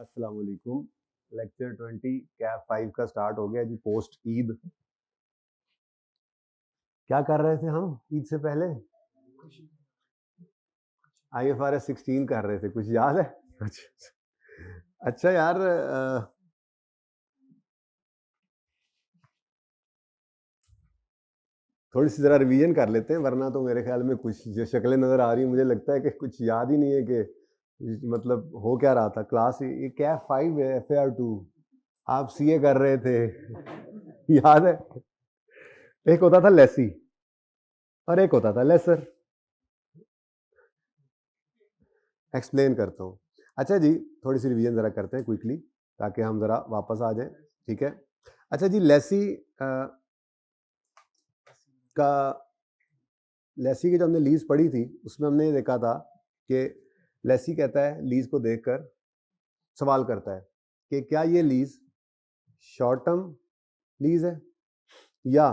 अस्सलाम वालेकुम। लेक्चर 20 कैफ 5 का स्टार्ट हो गया जी पोस्ट ईद। क्या कर रहे थे हम ईद से पहले? IFRS 16 कर रहे थे, कुछ याद है? अच्छा यार, थोड़ी सी ज़रा रिवीजन कर लेते हैं, वरना तो मेरे ख्याल में कुछ जो शक्लें नज़र आ रही हैं मुझे लगता है कि कुछ याद ही नहीं है कि मतलब हो क्या रहा था। क्लास ये कैफ 5 है, FAR 2 आप CA कर रहे थे याद है? एक होता था लेसी और एक होता था लेसर। एक्सप्लेन करता हूँ। अच्छा जी, थोड़ी सी रिवीजन ज़रा करते हैं क्विकली ताकि हम ज़रा वापस आ जाएं, ठीक है? अच्छा जी, लेसी की जो हमने लीज पढ़ी थी उसमें हमने ये देखा था कि लेसी कहता है, लीज को देखकर सवाल करता है कि क्या ये लीज शॉर्ट टर्म लीज है या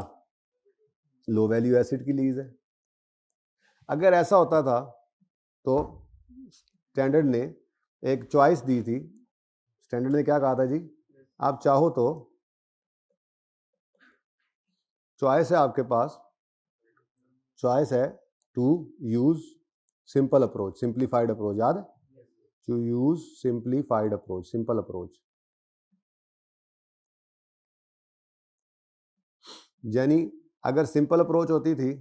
लो वैल्यू एसिड की लीज है। अगर ऐसा होता था तो स्टैंडर्ड ने एक चॉइस दी थी। स्टैंडर्ड ने क्या कहा था जी? आप चाहो तो चॉइस है आपके पास, चॉइस है to use simple approach, simplified approach, याद है? To use simplified approach, simple approach. यानी अगर सिंपल अप्रोच होती थी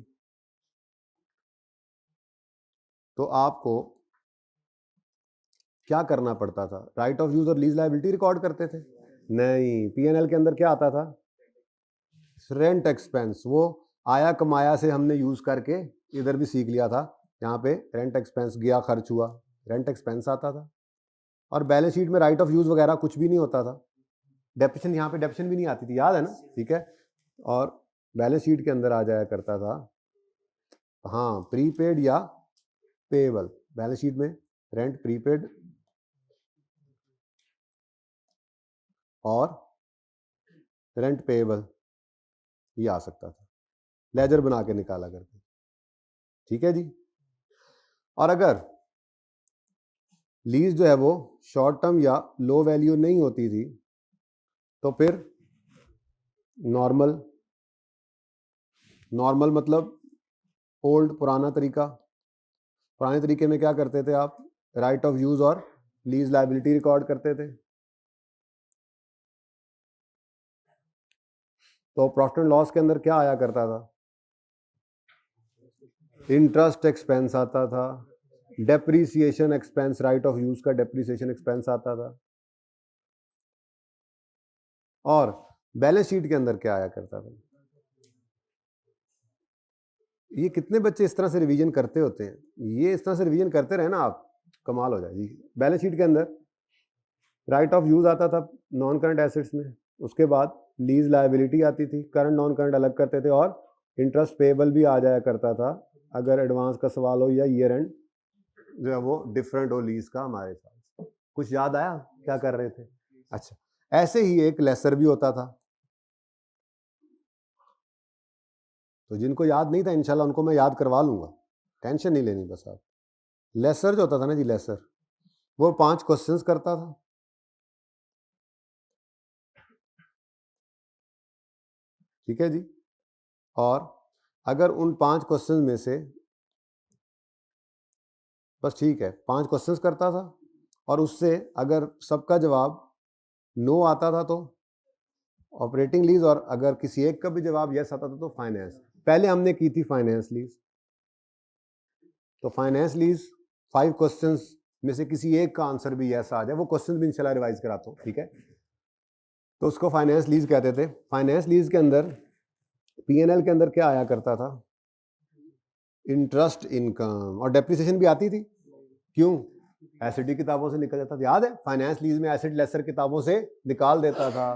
तो आपको क्या करना पड़ता था? राइट ऑफ यूज और लीज लायबिलिटी रिकॉर्ड करते थे? नहीं, पीएनएल के अंदर क्या आता था? Rent expense. वो आया कमाया से हमने यूज करके इधर भी सीख लिया था, यहाँ पे रेंट एक्सपेंस गया खर्च हुआ, रेंट एक्सपेंस आता था। और बैलेंस शीट में राइट ऑफ यूज वगैरह कुछ भी नहीं होता था। डेप्रिसिएशन, यहाँ पे डेप्रिसिएशन भी नहीं आती थी, याद है ना? ठीक है। और बैलेंस शीट के अंदर आ जाया करता था, हाँ, प्रीपेड या पेएबल। बैलेंस शीट में रेंट प्रीपेड और रेंट पेएबल ये आ सकता था, लेजर बना के निकाला करके, ठीक है जी। और अगर लीज जो है वो शॉर्ट टर्म या लो वैल्यू नहीं होती थी तो फिर नॉर्मल, नॉर्मल मतलब ओल्ड, पुराना तरीका। पुराने तरीके में क्या करते थे आप? राइट ऑफ यूज और लीज लायबिलिटी रिकॉर्ड करते थे। तो प्रॉफिट एंड लॉस के अंदर क्या आया करता था? इंटरेस्ट एक्सपेंस आता था, depreciation expense, right of use का डेप्रीसिएशन एक्सपेंस आता था। और बैलेंस शीट के अंदर क्या आया करता था? ये कितने बच्चे इस तरह से रिवीजन करते होते हैं? ये इस तरह से रिवीजन करते रहे ना आप, कमाल हो जाए जी। बैलेंस शीट के अंदर राइट ऑफ यूज आता था नॉन करंट एसेट्स में, उसके बाद लीज लायबिलिटी आती थी, करंट नॉन करंट अलग करते थे, और इंटरेस्ट पेएबल भी आ जाया करता था अगर एडवांस का सवाल हो या ईयर एंड जो है वो डिफरेंट हो लीज का हमारे साथ। कुछ याद आया क्या कर रहे थे? अच्छा, ऐसे ही एक लेसर भी होता था। तो जिनको याद नहीं था इंशाल्लाह उनको मैं याद करवा लूंगा, टेंशन नहीं लेनी बस आप। लेसर जो होता था ना जी, लेसर, वो 5 क्वेश्चंस करता था, ठीक है जी। और अगर उन 5 क्वेश्चंस में से, बस ठीक है, 5 क्वेश्चंस करता था और उससे अगर सबका जवाब नो आता था तो ऑपरेटिंग लीज, और अगर किसी एक का भी जवाब यस आता था तो फाइनेंस। पहले हमने की थी फाइनेंस लीज, तो फाइनेंस लीज 5 क्वेश्चंस में से किसी एक का आंसर भी यस आ जाए, वो क्वेश्चन भी इंशाल्लाह रिवाइज कराता हूँ, ठीक है? तो उसको फाइनेंस लीज कहते थे। फाइनेंस लीज के अंदर पीएनएल के अंदर क्या आया करता था? इंटरेस्ट इनकम, और डेप्रिसिएशन भी आती थी। क्यों? एसिड की किताबों से निकल जाता था, याद है? फाइनेंस लीज में एसिड लेसर किताबों से निकाल देता था,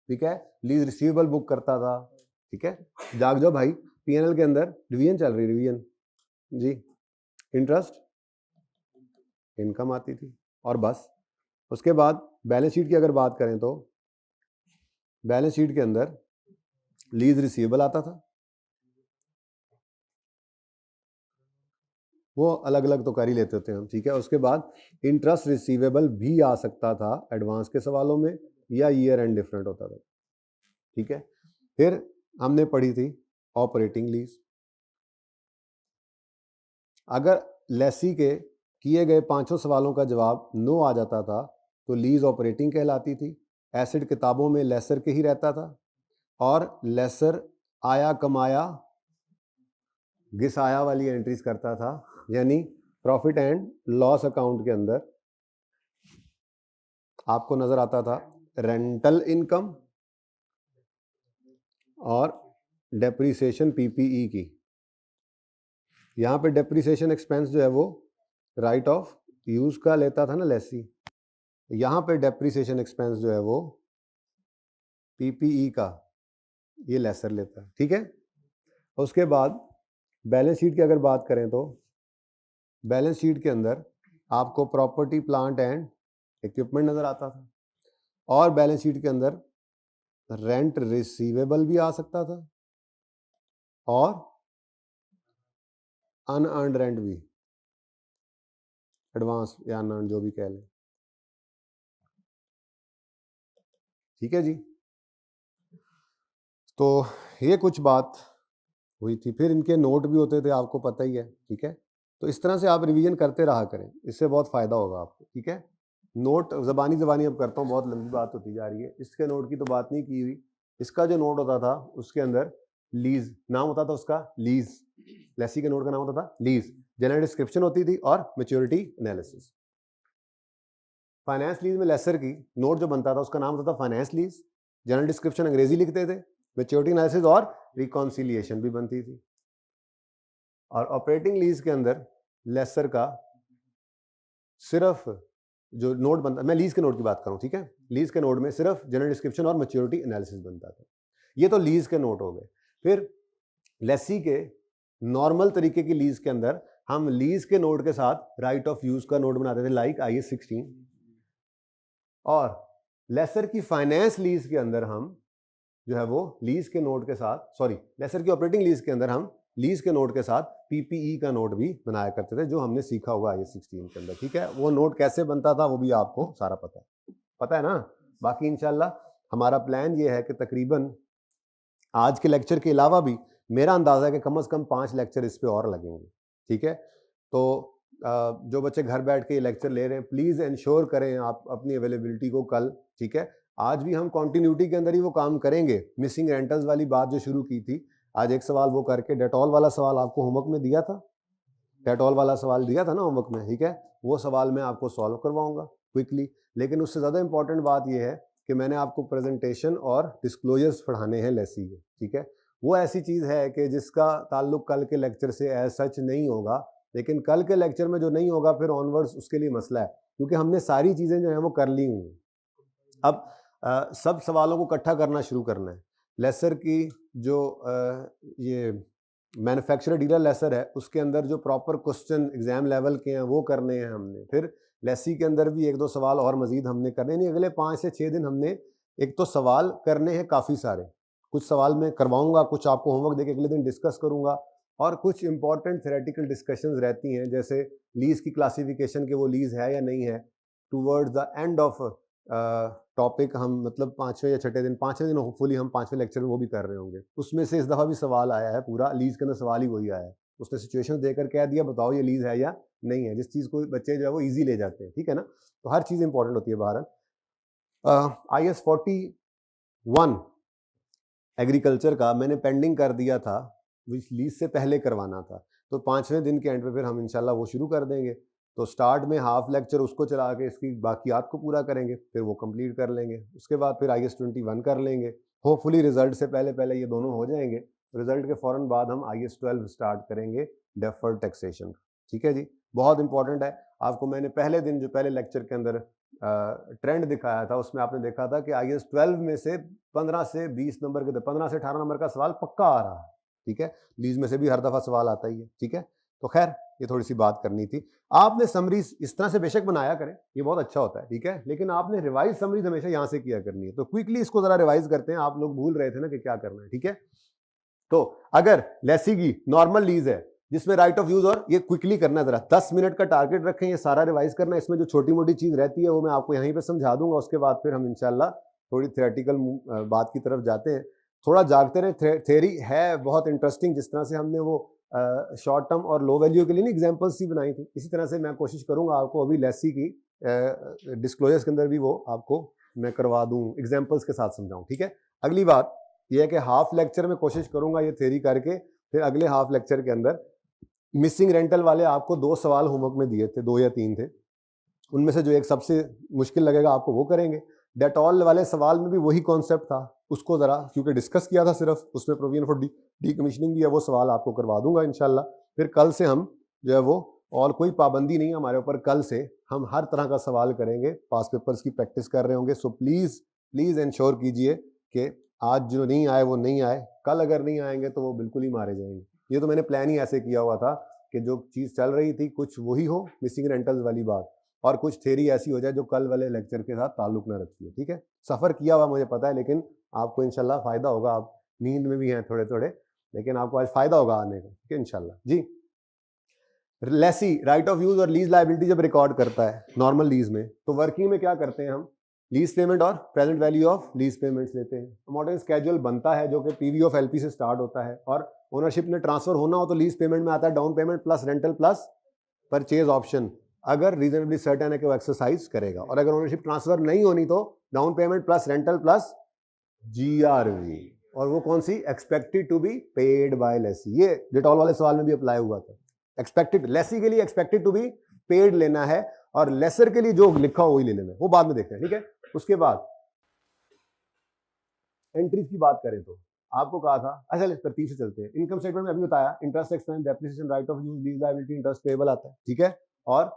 ठीक है? लीज रिसीवेबल बुक करता था, ठीक है? जाग जाओ भाई, पीएनएल के अंदर रिवीजन चल रही, रिवीजन जी। इंटरेस्ट इनकम आती थी और बस। उसके बाद बैलेंस शीट की अगर बात करें तो बैलेंस शीट के अंदर लीज रिसीवेबल आता था, वो अलग अलग तो कर ही लेते थे हम, ठीक है। उसके बाद इंटरेस्ट रिसीवेबल भी आ सकता था एडवांस के सवालों में, या ईयर एंड डिफरेंट होता था, ठीक है। फिर हमने पढ़ी थी ऑपरेटिंग लीज। अगर लेसी के किए गए 5 सवालों का जवाब नो आ जाता था तो लीज ऑपरेटिंग कहलाती थी। एसिड किताबों में लेसर के ही रहता था, और लेसर आया कमाया घिसाया वाली एंट्रीज करता था, यानी प्रॉफिट एंड लॉस अकाउंट के अंदर आपको नजर आता था रेंटल इनकम और डेप्रीसिएशन पीपीई की। यहां पे डेप्रीसिएशन एक्सपेंस जो है वो राइट ऑफ यूज का लेता था ना लेसी, यहां पे डेप्रीसिएशन एक्सपेंस जो है वो पीपीई का ये लेसर लेता है, ठीक है। उसके बाद बैलेंस शीट की अगर बात करें तो बैलेंस शीट के अंदर आपको प्रॉपर्टी प्लांट एंड इक्विपमेंट नजर आता था, और बैलेंस शीट के अंदर रेंट रिसीवेबल भी आ सकता था और अनअर्न्ड रेंट भी, एडवांस या अनअर्न्ड जो भी कह लें, ठीक है जी। तो ये कुछ बात हुई थी। फिर इनके नोट भी होते थे, आपको पता ही है, ठीक है। तो इस तरह से आप रिवीजन करते रहा करें, इससे बहुत फायदा होगा आपको, ठीक है। नोट जबानी अब करता हूँ, बहुत लंबी बात होती जा रही है। इसके नोट की तो बात नहीं की हुई। इसका जो नोट होता था उसके अंदर लीज नाम होता था उसका, लीज। लेसी के नोट का नाम होता था लीज। जनरल डिस्क्रिप्शन होती थी और मैच्योरिटी एनालिसिस। फाइनेंस लीज में लेसर की नोट जो बनता था उसका नाम होता था फाइनेंस लीज। जनरल डिस्क्रिप्शन अंग्रेजी लिखते थे, मैच्योरिटी एनालिसिस और रिकॉन्सिलिएशन भी बनती थी। और ऑपरेटिंग लीज के अंदर लेसर का सिर्फ जो नोट बनता, मैं लीज के नोट की बात करूं, ठीक है। लीज के नोट में सिर्फ जनरल डिस्क्रिप्शन और मैच्योरिटी एनालिसिस बनता था। ये तो लीज के नोट हो गए। फिर लेसी के नॉर्मल तरीके की लीज के अंदर हम लीज के नोट के साथ राइट ऑफ यूज का नोट बनाते थे, लाइक IS 16। और लेसर की फाइनेंस लीज के अंदर हम जो है वो लीज के नोट के साथ, सॉरी, लेसर की ऑपरेटिंग लीज के अंदर हम लीज के नोट के साथ पीपीई का नोट भी बनाया करते थे, जो हमने सीखा होगा IS 16 के अंदर, ठीक है। वो नोट कैसे बनता था वो भी आपको सारा पता है ना। बाकी इंशाल्लाह हमारा प्लान ये है कि तकरीबन आज के लेक्चर के अलावा भी मेरा अंदाजा है कि कम से कम 5 लेक्चर इस पे और लगेंगे, ठीक है। तो जो बच्चे घर बैठ के ये लेक्चर ले रहे हैं, प्लीज़ इंश्योर करें आप अपनी अवेलेबिलिटी को कल, ठीक है। आज भी हम कॉन्टिन्यूटी के अंदर ही वो काम करेंगे। मिसिंग रेंटल्स वाली बात जो शुरू की थी, आज एक सवाल वो करके, डेटॉल वाला सवाल आपको होमवर्क में दिया था, डेटॉल वाला सवाल दिया था ना होमवर्क में, ठीक है। वो सवाल मैं आपको सॉल्व करवाऊंगा क्विकली। लेकिन उससे ज़्यादा इंपॉर्टेंट बात यह है कि मैंने आपको प्रेजेंटेशन और डिस्क्लोजर्स पढ़ाने हैं लेसी के, ठीक है। वो ऐसी चीज़ है कि जिसका ताल्लुक कल के लेक्चर से एज सच नहीं होगा, लेकिन कल के लेक्चर में जो नहीं होगा फिर ऑनवर्ड्स उसके लिए मसला है, क्योंकि हमने सारी चीज़ें जो हैं वो कर ली हुई हैं। अब सब सवालों को इकट्ठा करना शुरू करना है। लेसर की जो ये मैन्युफैक्चरर डीलर लेसर है उसके अंदर जो प्रॉपर क्वेश्चन एग्जाम लेवल के हैं वो करने हैं हमने। फिर लेसी के अंदर भी 1-2 सवाल और मजीद हमने करने, नहीं अगले 5 से 6 दिन हमने एक तो सवाल करने हैं काफ़ी सारे। कुछ सवाल मैं करवाऊंगा, कुछ आपको होमवर्क देके अगले दिन डिस्कस करूंगा, और कुछ इंपॉर्टेंट थ्योरेटिकल डिस्कशंस रहती हैं, जैसे लीज की क्लासिफिकेशन के वो लीज है या नहीं है। Towards the end of topic हम मतलब 5वें या 6ठे दिन, 5वें दिन होपफुली हम 5वें लेक्चर में वो भी कर रहे होंगे। उसमें से इस दफ़ा भी सवाल आया है, पूरा लीज के अंदर सवाल ही वही आया है। उसने सिचुएशन देकर कह दिया बताओ ये लीज है या नहीं है, जिस चीज़ को बच्चे जो है वो ईजी ले जाते हैं, ठीक है ना। तो हर चीज़ इंपॉर्टेंट होती है बहरहाल। IS 41 एग्रीकल्चर का मैंने पेंडिंग कर दिया था, विच लीज से पहले करवाना था। तो 5वें दिन के एंड पे फिर हम इंशाल्लाह वो शुरू कर देंगे। तो स्टार्ट में हाफ लेक्चर उसको चला के इसकी बाकियात को पूरा करेंगे, फिर वो कंप्लीट कर लेंगे। उसके बाद फिर IS 21 कर लेंगे। होपफुली रिजल्ट से पहले पहले ये दोनों हो जाएंगे। रिजल्ट के फ़ौरन बाद हम IS 12 स्टार्ट करेंगे, डेफर्ड टैक्सेशन, ठीक है जी। बहुत इंपॉर्टेंट है। आपको मैंने पहले दिन जो पहले लेक्चर के अंदर ट्रेंड दिखाया था, उसमें आपने देखा था कि IS 12 में से 15 से 20 नंबर के, 15 से 18 नंबर का सवाल पक्का आ रहा है, ठीक है। लीज में से भी हर दफ़ा सवाल आता ही है, ठीक है। तो खैर ये थोड़ी सी बात करनी थी। आपने समरीज इस तरह से बेशक बनाया करें, ये बहुत अच्छा होता है, ठीक है, लेकिन आपने रिवाइज समरीज हमेशा यहाँ से किया करनी है। तो क्विकली इसको जरा रिवाइज करते हैं, आप लोग भूल रहे थे ना कि क्या करना है, ठीक है। तो अगर लेसी की नॉर्मल लीज है जिसमें राइट ऑफ यूज, और ये क्विकली करना है, जरा 10 मिनट का टारगेट रखें, ये सारा रिवाइज करना है। इसमें जो छोटी मोटी चीज रहती है वो मैं आपको यहीं पे समझा दूंगा, उसके बाद फिर हम इंशाल्लाह थोड़ी थियोरेटिकल बात की तरफ जाते हैं। थोड़ा जागते रहे, थ्योरी है बहुत इंटरेस्टिंग, जिस तरह से हमने वो शॉर्ट टर्म और लो वैल्यू के लिए एग्जाम्पल्स ही बनाई थी, इसी तरह से मैं कोशिश करूंगा आपको अभी लेसी की डिस्क्लोजर्स के अंदर भी वो आपको मैं करवा दूं, एग्जाम्पल्स के साथ समझाऊं, ठीक है। अगली बात यह है कि हाफ लेक्चर में कोशिश करूंगा ये थ्योरी करके, फिर अगले हाफ लेक्चर के अंदर मिसिंग रेंटल वाले आपको 2 सवाल होमवर्क में दिए थे, 2 या 3 थे, उनमें से जो एक सबसे मुश्किल लगेगा आपको वो करेंगे। डेटॉल वाले सवाल में भी वही कॉन्सेप्ट था, उसको जरा क्योंकि डिस्कस किया था सिर्फ, उसमें प्रोविजन फॉर डी कमीशनिंग भी है, वो सवाल आपको करवा दूंगा इंशाल्लाह। फिर कल से हम जो है वो, और कोई पाबंदी नहीं है हमारे ऊपर, कल से हम हर तरह का सवाल करेंगे, पास पेपर्स की प्रैक्टिस कर रहे होंगे। सो प्लीज़ प्लीज़ इंश्योर कीजिए कि आज जो नहीं आए वो नहीं आए, कल अगर नहीं आएंगे तो वो बिल्कुल ही मारे जाएंगे। ये तो मैंने प्लान ही ऐसे किया हुआ था कि जो चीज़ चल रही थी कुछ वही हो, मिसिंग रेंटल्स वाली बात, और कुछ थ्योरी ऐसी हो जाए जो कल वाले लेक्चर के साथ ताल्लुक ना रखती है, ठीक है। सफ़र किया हुआ मुझे पता है, लेकिन आपको इंशाल्लाह फ़ायदा होगा। आप नींद में भी हैं थोड़े थोड़े, लेकिन आपको आज फ़ायदा होगा आने का, ठीक है इंशाल्लाह जी। लेसी राइट ऑफ यूज और लीज लायबिलिटी जब रिकॉर्ड करता है नॉर्मल लीज में, तो वर्किंग में क्या करते हैं हम, लीज पेमेंट और present value of lease payments लेते हैं। मॉडर्न स्केड्यूल बनता है जो कि पीवी ऑफ एलपी से स्टार्ट होता है, और ओनरशिप में ट्रांसफर होना हो तो लीज पेमेंट में आता है down payment plus rental plus purchase option, अगर रीजनेबली सर्टेन है कि वो एक्सरसाइज करेगा। और अगर ओनरशिप ट्रांसफर नहीं होनी तो down payment plus rental plus GRV, और वो कौन सी, expected to be paid by lessee. ये डिटॉल वाले सवाल में भी अप्लाई हुआ था। एक्सपेक्टेड, लेसी के लिए एक्सपेक्टेड टू बी पेड लेना है, और लेसर के लिए जो लिखा हो वही ले लेना है, वो बाद में देखते हैं, ठीक है। उसके बाद एंट्रीज की बात करें तो आपको कहा था, अच्छा तरतीब से चलते हैं। इनकम स्टेटमेंट में अभी बताया, interest expense, depreciation, right of use, lease liability, interest payable आता है, ठीक है। और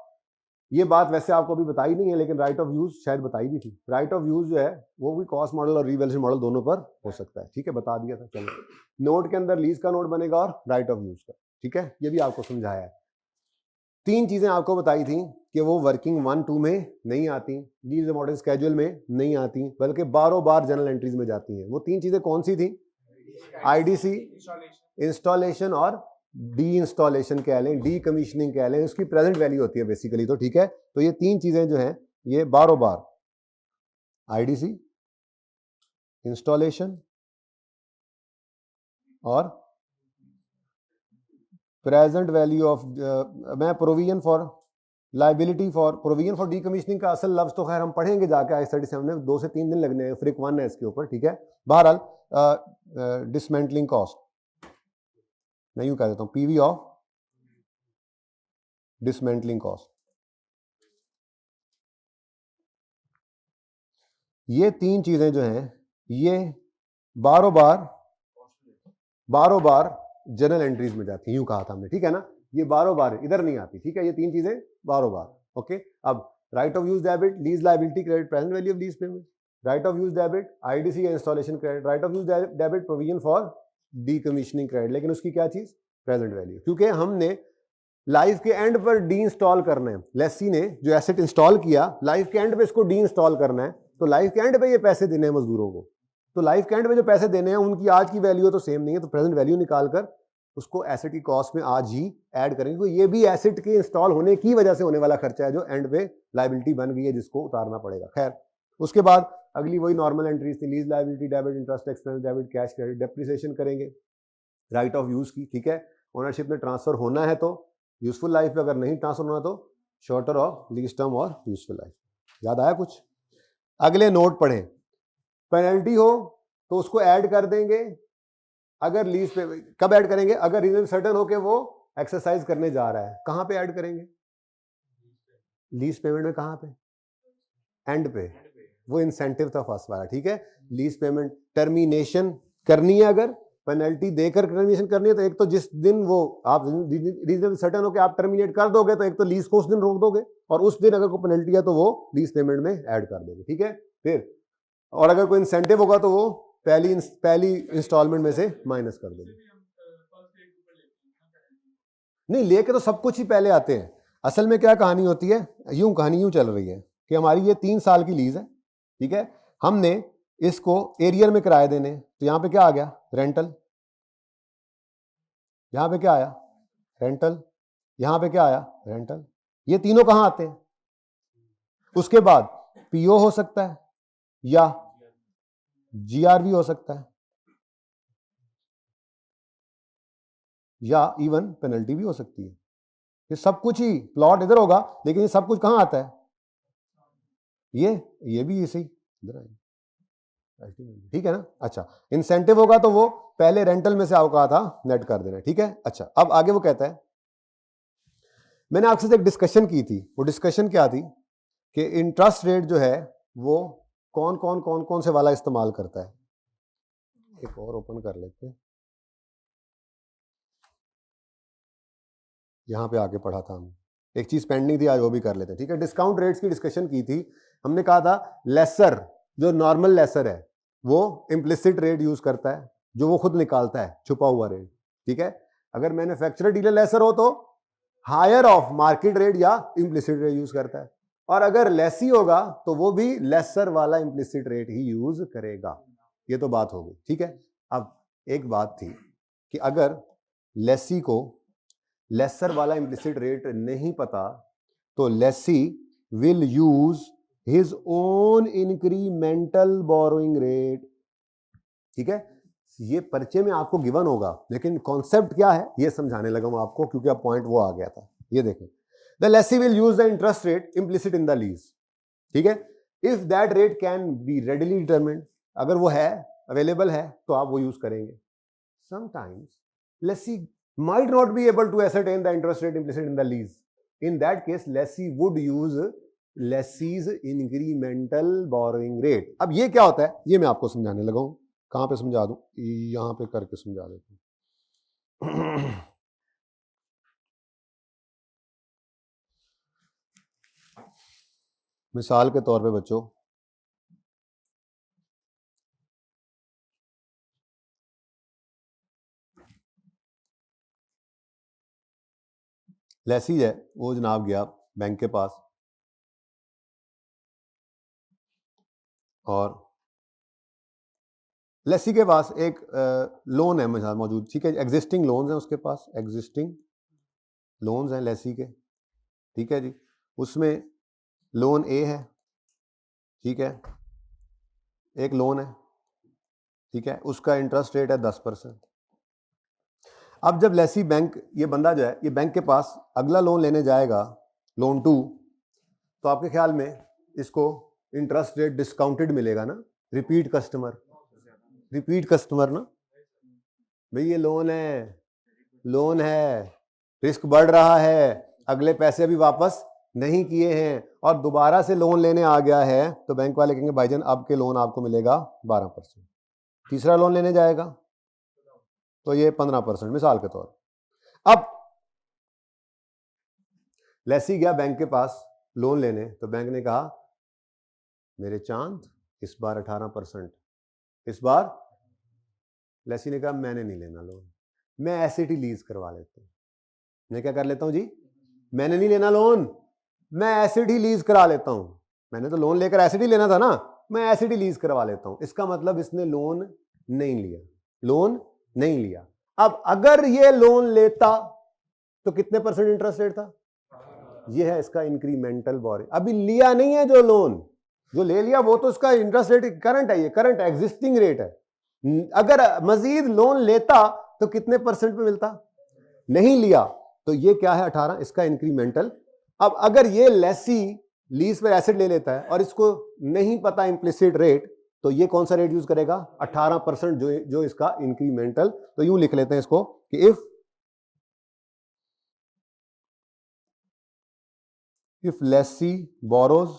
ये बात वैसे आपको अभी बताई नहीं है, लेकिन राइट ऑफ यूज शायद बताई भी थी। राइट ऑफ यूज जो है वो भी कॉस्ट मॉडल और रीवैल्यूएशन मॉडल दोनों पर हो सकता है, ठीक है, बता दिया था। चलो, नोट के अंदर लीज का नोट बनेगा और राइट ऑफ यूज का, ठीक है, ये भी आपको समझाया है। 3 चीजें आपको बताई थी कि वो वर्किंग 1, 2 में नहीं आती, लीज मॉडल स्केड्यूल में नहीं आती, बल्कि बारों बार जनरल एंट्रीज में जाती हैं। वो 3 चीजें कौन सी थी, आईडीसी, इंस्टॉलेशन और डी इंस्टॉलेशन कह लें, डी कमीशनिंग कह लें, उसकी प्रेजेंट वैल्यू होती है बेसिकली, तो ठीक है। तो ये 3 चीजें जो हैं ये बारों बार, आईडीसी, इंस्टॉलेशन और प्रेजेंट वैल्यू ऑफ, मैं provision for liability for, provision for D commissioning का असल लफ्ज तो खैर हम पढ़ेंगे जाके I37 में, 2 से 3 दिन लगने हैं, फ्रिक 1 है इसके ऊपर, ठीक है। बहरहाल डिसमेंटलिंग कॉस्ट, मैं यूं कह देता हूं पीवी ऑफ डिसमेंटलिंग कॉस्ट, ये 3 चीजें जो हैं ये बारों बार जनरल एंट्रीज में जाती हैं, यूं कहा था हमने, ठीक है ना। ये बारों बार इधर नहीं आती, ठीक है, ये 3 चीजें बारों बार, ओके। अब right of use debit, lease liability credit, present value of lease payment, right of use debit, IDC या installation credit, right of use debit, provision for decommissioning credit, लेकिन उसकी क्या चीज, प्रेजेंट वैल्यू, क्योंकि हमने life के and पर D install करना है। लेसी ने जो एसेट इंस्टॉल किया, लाइफ के एंड पे इसको डी इंस्टॉल करना है, तो लाइफ के एंड पे ये पैसे देने हैं मजदूरों को, तो लाइफ के एंड पे जो पैसे देने हैं उनकी आज की वैल्यू तो सेम नहीं है, तो प्रेजेंट वैल्यू निकालकर उसको एसेट की कॉस्ट में आज ही ऐड करेंगे, क्योंकि ये भी एसेट के इंस्टॉल होने की वजह से होने वाला खर्चा है जो एंड पे लायबिलिटी बन गई है, जिसको उतारना पड़ेगा। खैर, उसके बाद अगली वही नॉर्मल एंट्रीज थी, lease liability debit, interest expense debit, cash credit, depreciation करेंगे, राइट ऑफ यूज की, ठीक है। ओनरशिप में ट्रांसफर होना है तो यूजफुल लाइफ पे, अगर नहीं ट्रांसफर होना तो शॉर्टर ऑफ लीज टर्म और यूजफुल लाइफ। याद आया कुछ? अगले नोट पढ़ें, पेनल्टी हो तो उसको ऐड कर देंगे, अगर लीज पे कब ऐड करेंगे, अगर रीजन सर्टन हो के वो एक्सरसाइज करने जा रहा है। कहां पे ऐड करेंगे, लीज पेमेंट में, कहां पे, एंड पे, वो इंसेंटिव था फर्स्ट वाला, ठीक है। लीज पेमेंट टर्मिनेशन करनी है, अगर पेनल्टी देकर टर्मिनेशन करनी है तो एक तो जिस दिन वो आप रीजनेबल सर्टेन हो के आप टर्मिनेट कर दोगे तो एक तो लीज को उस दिन रोक दोगे, और उस दिन अगर कोई पेनल्टी है तो वो लीज पेमेंट में ऐड कर दोगे, ठीक है। फिर और अगर कोई इंसेंटिव होगा तो वो पहली इंस्टॉलमेंट में से माइनस कर दोगे। नहीं, लेके तो सब कुछ ही पहले आते हैं। असल में क्या कहानी होती है, कहानी यूं चल रही है कि हमारी ये 3 साल की लीज है, ठीक है, हमने इसको एरियर में किराए देने, तो यहां पे क्या आ गया, रेंटल, यहां पे क्या आया, रेंटल, यहां पे क्या आया, रेंटल। ये तीनों कहां आते हैं? उसके बाद पीओ हो सकता है या जीआरवी हो सकता है या इवन पेनल्टी भी हो सकती है। ये सब कुछ ही, प्लॉट इधर होगा लेकिन ये सब कुछ कहां आता है? ये भी इसे इधर आएगा, ठीक है ना। अच्छा, इंसेंटिव होगा तो वो पहले रेंटल में से आओगा था, नेट कर देना, ठीक है। अच्छा, अब आगे वो कहता है, मैंने आपसे एक डिस्कशन की थी, वो डिस्कशन क्या थी कि इंटरेस्ट रेट जो है वो कौन कौन से वाला इस्तेमाल करता है। एक और ओपन कर लेते हैं, यहां पे आके पढ़ा था हम, एक चीज पेंडिंग थी, आज वो भी कर लेते हैं, ठीक है। डिस्काउंट रेट्स की डिस्कशन की थी, हमने कहा था लेसर, जो नॉर्मल लेसर है वो इम्प्लिसिट रेट यूज करता है, जो वो खुद निकालता है, छुपा हुआ रेट, ठीक है। अगर मैन्युफैक्चरर डीलर लेसर हो तो हायर ऑफ मार्केट रेट या इम्प्लिसिट रेट यूज करता है, और अगर लेसी होगा तो वो भी लेसर वाला इम्प्लिसिट रेट ही यूज करेगा। ये तो बात हो गई, ठीक है। अब एक बात थी कि अगर लेसी को लेसर वाला इम्प्लिसिट रेट नहीं पता तो lessee will use his own incremental borrowing rate, ठीक है। ये परिचय में आपको गिवन होगा, लेकिन कॉन्सेप्ट क्या है ये समझाने लगा हूं आपको, क्योंकि अब पॉइंट वो आ गया था। ये देखें, the Lesi will use the interest rate implicit in the lease, ठीक है। If that rate can be readily determined, अगर वो है, अवेलेबल है, तो आप वो यूज करेंगे। Sometimes lessee might not be able to ascertain the interest rate implicit in the lease. In that case, lessee would use lessee's incremental borrowing rate. अब ये क्या होता है ये मैं आपको समझाने लगा हूं, कहां पे समझा दूं, यहां पे करके समझा देता हूं। मिसाल के तौर पे बच्चों, लेसी है वो जनाब गया बैंक के पास और लेसी के पास एक लोन है मौजूद, ठीक है, एग्जिस्टिंग लोन्स हैं उसके पास, एग्जिस्टिंग लोन्स हैं लेसी के, ठीक है जी। उसमें लोन ए है, ठीक है, एक लोन है, ठीक है, उसका इंटरेस्ट रेट है 10%। अब जब लेसी बैंक, ये बंदा जो है ये बैंक के पास अगला लोन लेने जाएगा, लोन 2, तो आपके ख्याल में इसको इंटरेस्ट रेट डिस्काउंटेड मिलेगा ना, रिपीट कस्टमर ना, भाई ये लोन है, रिस्क बढ़ रहा है, अगले पैसे अभी वापस नहीं किए हैं और दोबारा से लोन लेने आ गया है, तो बैंक वाले कहेंगे भाईजान अब के लोन आपको मिलेगा 12%। तीसरा लोन लेने जाएगा तो ये 15%, मिसाल के तौर। अब लेसी गया बैंक के पास लोन लेने, तो बैंक ने कहा मेरे चांद इस बार 18%, इस बार लेसी ने कहा मैंने नहीं लेना लोन, मैं एसेट ही लीज करवा लेता हूं। मैं क्या कर लेता हूं जी, मैंने नहीं लेना लोन, मैं एसेट ही लीज करा लेता हूं। मैंने तो लोन लेकर एसेट ही लेना था ना, मैं एसेट ही लीज करवा लेता हूं। इसका मतलब इसने लोन नहीं लिया। अब अगर ये लोन लेता तो कितने परसेंट इंटरेस्ट रेट था, ये है इसका इंक्रीमेंटल बोरिंग। अभी लिया नहीं है जो लोन, जो ले लिया वो तो इसका इंटरेस्ट रेट करंट है, ये करंट एग्जिस्टिंग रेट है। अगर मजीद लोन लेता तो कितने परसेंट पे मिलता, नहीं लिया तो ये क्या है 18, इसका इंक्रीमेंटल। अब अगर ये लेसी लीज पर एसेट ले लेता है और इसको नहीं पता इंप्लिसिट रेट, तो ये कौन सा रेट यूज करेगा, 18%, जो इसका इंक्रीमेंटल। तो यूं लिख लेते हैं इसको कि if lessee borrows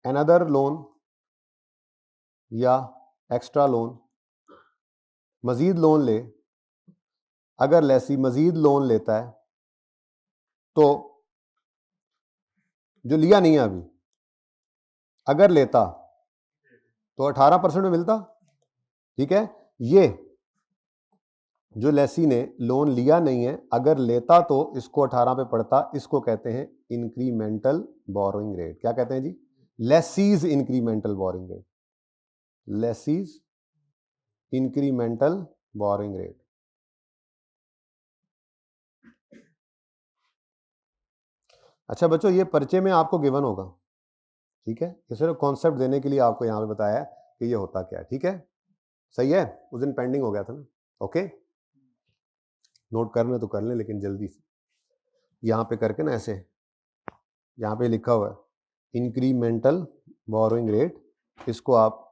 another loan या एक्स्ट्रा लोन, मजीद लोन ले, अगर लेसी मजीद लोन लेता है तो जो लिया नहीं है अभी, अगर लेता तो 18% में मिलता, ठीक है। ये जो लेसी ने लोन लिया नहीं है अगर लेता तो इसको 18 पे पड़ता, इसको कहते हैं इंक्रीमेंटल बोरोइंग रेट। क्या कहते हैं जी, lessee's incremental borrowing rate, lessee's incremental borrowing rate. अच्छा बच्चों, ये परिचय में आपको गिवन होगा, ठीक है, ये सिर्फ कॉन्सेप्ट देने के लिए आपको यहाँ पे बताया है कि ये होता क्या है, ठीक है, सही है। उस दिन पेंडिंग हो गया था ना, ओके, नोट करने तो कर लें लेकिन जल्दी से। यहाँ पे करके ना ऐसे, यहाँ पे लिखा हुआ है इंक्रीमेंटल बोरोइंग रेट, इसको आप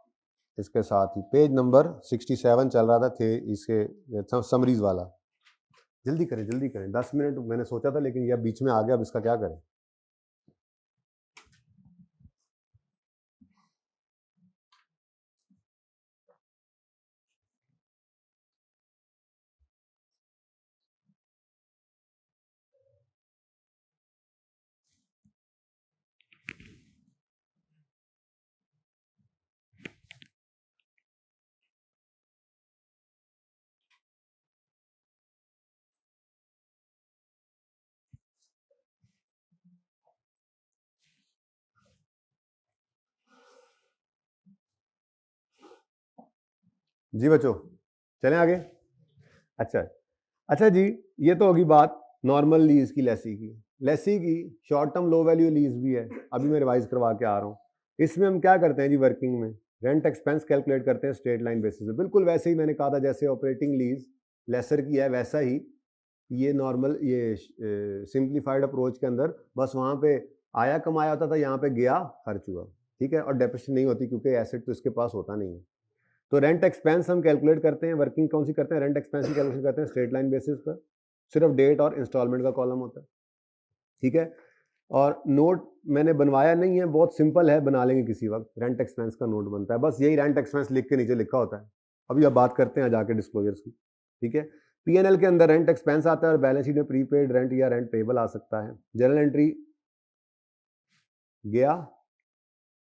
इसके साथ ही पेज नंबर 67 चल रहा था थे इसके समरीज वाला, जल्दी करें 10 मिनट मैंने सोचा था लेकिन यह बीच में आ गया, अब इसका क्या करें। जी बच्चों, चलें आगे। अच्छा जी, ये तो होगी बात नॉर्मल लीज की, लेसी की short term low value lease भी है, अभी मैं रिवाइज करवा के आ रहा हूँ। इसमें हम क्या करते हैं जी, वर्किंग में रेंट एक्सपेंस कैलकुलेट करते हैं स्ट्रेट लाइन बेसिस पे, बिल्कुल वैसे ही मैंने कहा था जैसे ऑपरेटिंग लीज लेसर की है, वैसा ही ये नॉर्मल, ये सिंप्लीफाइड अप्रोच के अंदर बस वहाँ पे आया कमाया होता था, यहाँ पे गया खर्च हुआ, ठीक है, और डेप्रिसिएशन नहीं होती क्योंकि एसेट तो इसके पास होता नहीं है। तो रेंट एक्सपेंस हम कैलकुलेट करते हैं, वर्किंग कौन सी करते हैं, रेंट एक्सपेंस की कैलकुलेशन करते हैं स्ट्रेट लाइन बेसिस पर, सिर्फ डेट और इंस्टॉलमेंट का कॉलम होता है, ठीक है। और नोट मैंने बनवाया नहीं है, बहुत सिंपल है, बना लेंगे किसी वक्त, रेंट एक्सपेंस का नोट बनता है, बस यही रेंट एक्सपेंस लिख के नीचे लिखा होता है। अभी अब बात करते हैं जाके डिस्क्लोजर्स की, ठीक है। पीएनएल के अंदर रेंट एक्सपेंस आता है और बैलेंस शीट में प्रीपेड रेंट या रेंट पेबल आ सकता है। जर्नल एंट्री गया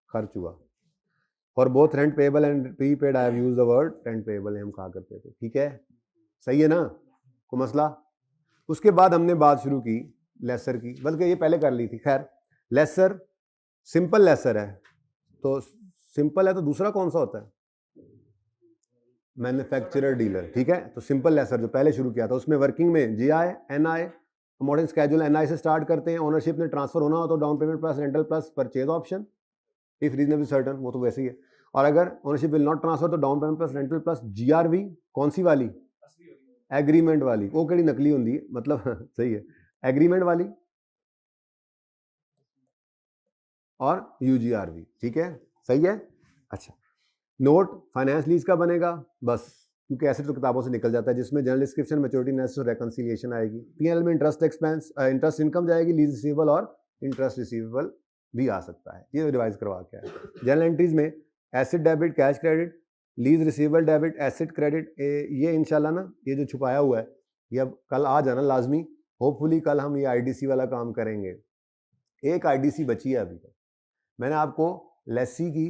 खर्च हुआ, for both rent payable and prepaid I have used the word rent payable, हम कहा करते थे, ठीक है, सही है ना, कोई मसला। उसके बाद हमने बात शुरू की लेसर की, बल्कि ये पहले कर ली थी, खैर लेसर सिंपल लेसर है, तो सिंपल है तो दूसरा कौन सा होता है, मैन्युफैक्चरर डीलर, ठीक है। तो सिंपल लेसर जो पहले शुरू किया था उसमें वर्किंग में GI NI modern schedule NI से स्टार्ट करते हैं, ओनरशिप में ट्रांसफर होना हो तो down payment plus rental plus purchase option if reasonable certain, वो तो वैसे ही है। और अगर ओनरशिप विल नॉट ट्रांसफर तो down payment plus rental plus GRV, कौन सी वाली, एग्रीमेंट वाली, वो कड़ी नकली होंगी है मतलब सही है, एग्रीमेंट वाली और यूजीआरवी, ठीक है, सही है। अच्छा, नोट फाइनेंस लीज का बनेगा, बस क्योंकि एसेट तो किताबों से निकल जाता है, जिसमें जनरल डिस्क्रिप्शन, मैच्योरिटी एनालिसिस और रेकंसिलिएशन आएगी। पीएनएल में इंटरेस्ट एक्सपेंस, इंटरेस्ट इनकम जाएगी, लीज रिसीवेबल और इंटरेस्ट रिसीवेबल भी आ सकता है, ये रिवाइज करवा के आया। जनरल एंट्रीज में asset debit, cash credit, lease receivable debit, asset credit, ये इंशाल्लाह ना, ये जो छुपाया हुआ है ये अब कल आ जाना लाजमी, होपफुली कल हम ये आईडीसी वाला काम करेंगे। एक आईडीसी बची है अभी तक, मैंने आपको लेसी की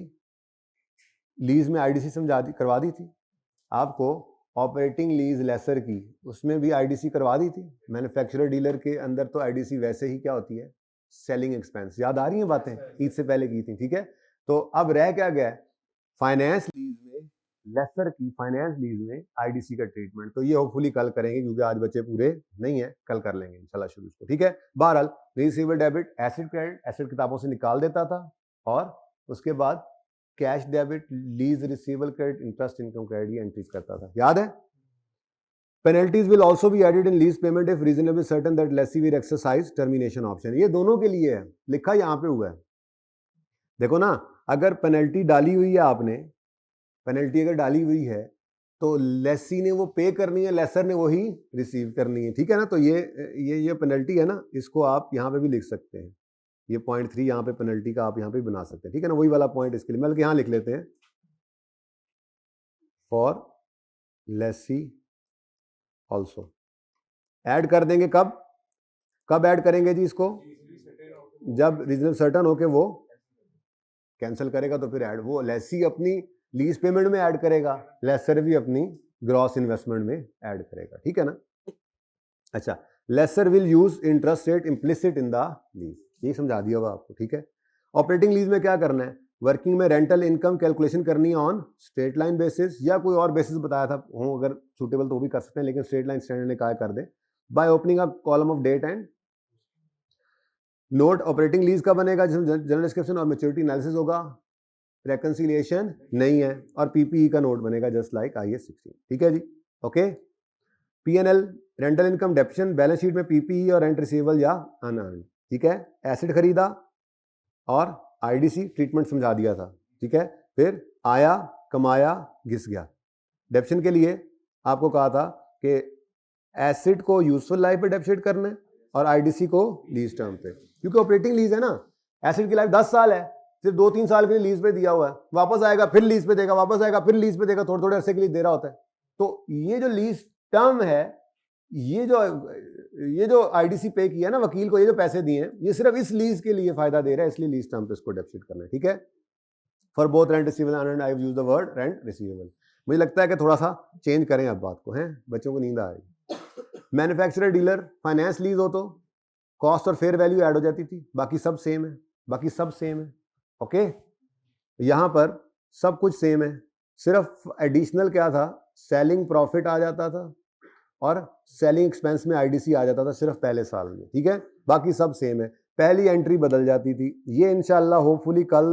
लीज में आईडीसी करवा दी थी, आपको ऑपरेटिंग लीज लेसर की उसमें भी आईडीसी करवा दी थी, मैन्युफैक्चरर डीलर के अंदर तो आईडीसी वैसे ही क्या होती है, सेलिंग एक्सपेंस, याद आ रही हैं बातें, ईद से पहले की थी, ठीक है। तो अब रह क्या गया, फाइनेंस लीज में लेसर की फाइनेंस लीज में आईडीसी का ट्रीटमेंट, तो ये होपफुली कल करेंगे क्योंकि आज बच्चे पूरे नहीं है, कल कर लेंगे इंशाल्लाह शुरू इसको, ठीक है। बहरहाल receivable debit, asset credit, asset किताबों से निकाल देता था, और उसके बाद cash debit, lease receivable credit, interest income credit ये एंट्रीज करता था, याद है। Penalties will also be added in lease payment if reasonable certain that lessee will exercise termination option, ये दोनों के लिए है, लिखा यहां पे हुआ है, देखो ना, अगर पेनल्टी डाली हुई है आपने, पेनल्टी अगर डाली हुई है तो लेसी ने वो पे करनी है, लेसर ने वही रिसीव करनी है, ठीक है ना। तो ये पेनल्टी है ना, इसको आप यहाँ पे भी लिख सकते हैं, ये पॉइंट 3 यहाँ पे पेनल्टी का आप यहाँ पे बना सकते हैं, ठीक है ना, वही वाला पॉइंट इसके लिए बल्कि यहाँ लिख लेते हैं, फॉर लेसी ऑल्सो ऐड कर देंगे, कब ऐड करेंगे जी इसको, जब रीजनेबल सर्टन होके वो कैंसिल करेगा तो फिर ऐड, वो लेसी अपनी लीज पेमेंट में ऐड करेगा, लेसर भी अपनी ग्रॉस इन्वेस्टमेंट में ऐड करेगा, ठीक है ना। अच्छा, laser will use interest rate implicit in the lease, ये समझा दिया होगा आपको, ठीक है। ऑपरेटिंग लीज में क्या करना है, वर्किंग में रेंटल इनकम कैलकुलेशन करनी है ऑन स्ट्रेट लाइन बेसिस, या कोई और बेसिस बताया था हो, अगर सूटेबल तो वो भी कर सकते हैं, लेकिन स्ट्रेट लाइन स्टैंडर्ड ने कहा कर दे, by opening up column of debt and note operating lease का बनेगा जिसमें जनरल डिस्क्रिप्शन और मैच्योरिटी एनालिसिस होगा, रेकंसिलिएशन नहीं है, और पीपीई का नोट बनेगा जस्ट लाइक IAS 16। ठीक है जी, okay. P&L rental income depreciation, balance sheet में पीपीई और रेंट रिसीवेबल या अनअर्न्ड। ठीक है, एसेट खरीदा और IDC ट्रीटमेंट समझा दिया था। ठीक है, फिर आया, कमाया, घिस गया। डेप्शन के लिए आपको कहा था कि एसेट को यूजफुल लाइफ पे डेप्शिट करना है और IDC को लीज टर्म पे, क्योंकि ऑपरेटिंग लीज है ना, एसेट की लाइफ 10 साल है, सिर्फ 2-3 साल के लिए लीज पे दिया हुआ है, वापस आएगा फिर लीज पे देगा, वापस आएगा फिर लीज पे देगा, थोड़े थोड़े अरसे के लिए दे रहा होता है। तो ये जो लीज टर्म है, ये जो IDC पे किया ना वकील को, ये जो पैसे दिए हैं, ये सिर्फ इस लीज के लिए फायदा दे रहा है, इसलिए लीज टर्म पे इसको डेप्शिट करना है। ठीक है, for both rent receivable and I use the word rent receivable. मुझे लगता है कि थोड़ा सा चेंज करें अब बात को, हैं बच्चों को नींद आ रही। मैन्युफैक्चरर डीलर फाइनेंस लीज हो तो कॉस्ट और फेयर वैल्यू ऐड हो जाती थी, बाकी सब सेम है, बाकी सब सेम है। ओके, यहां पर सब कुछ सेम है, सिर्फ एडिशनल क्या था, सेलिंग प्रॉफिट आ जाता था और सेलिंग एक्सपेंस में IDC आ जाता था सिर्फ पहले साल में। ठीक है, बाकी सब सेम है, पहली एंट्री बदल जाती थी। ये इंशाल्लाह होपफुली कल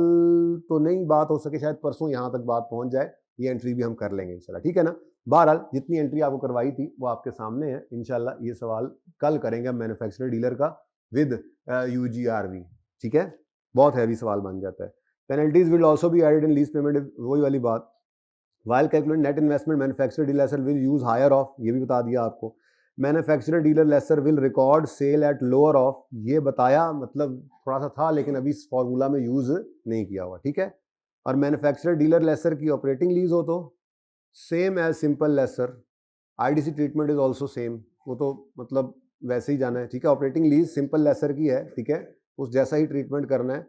तो नहीं बात हो सके, शायद परसों यहां तक बात पहुंच जाए, ये एंट्री भी हम कर लेंगे इंशाल्लाह। ठीक है ना, बहरहाल जितनी एंट्री आपको करवाई थी वो आपके सामने है, इंशाल्लाह ये सवाल कल करेंगे मैन्युफैक्चरर डीलर का विद UGRV। ठीक है, बहुत हैवी सवाल बन जाता है। Penalties will also be added in lease payment, वही वाली बात। While calculating net investment, manufacturer dealer lessor will use higher of, ये भी बता दिया आपको। Manufacturer dealer lessor will record sale at lower of, ये बताया, मतलब थोड़ा सा था लेकिन अभी इस फॉर्मूला में यूज नहीं किया हुआ। ठीक है, और मैन्युफैक्चरर डीलर लेसर की ऑपरेटिंग लीज हो तो same as simple lessor, IDC treatment is also same, वो तो मतलब वैसे ही जाना है। ठीक है, ऑपरेटिंग लीज सिंपल लेसर की है, ठीक है, उस जैसा ही ट्रीटमेंट करना है,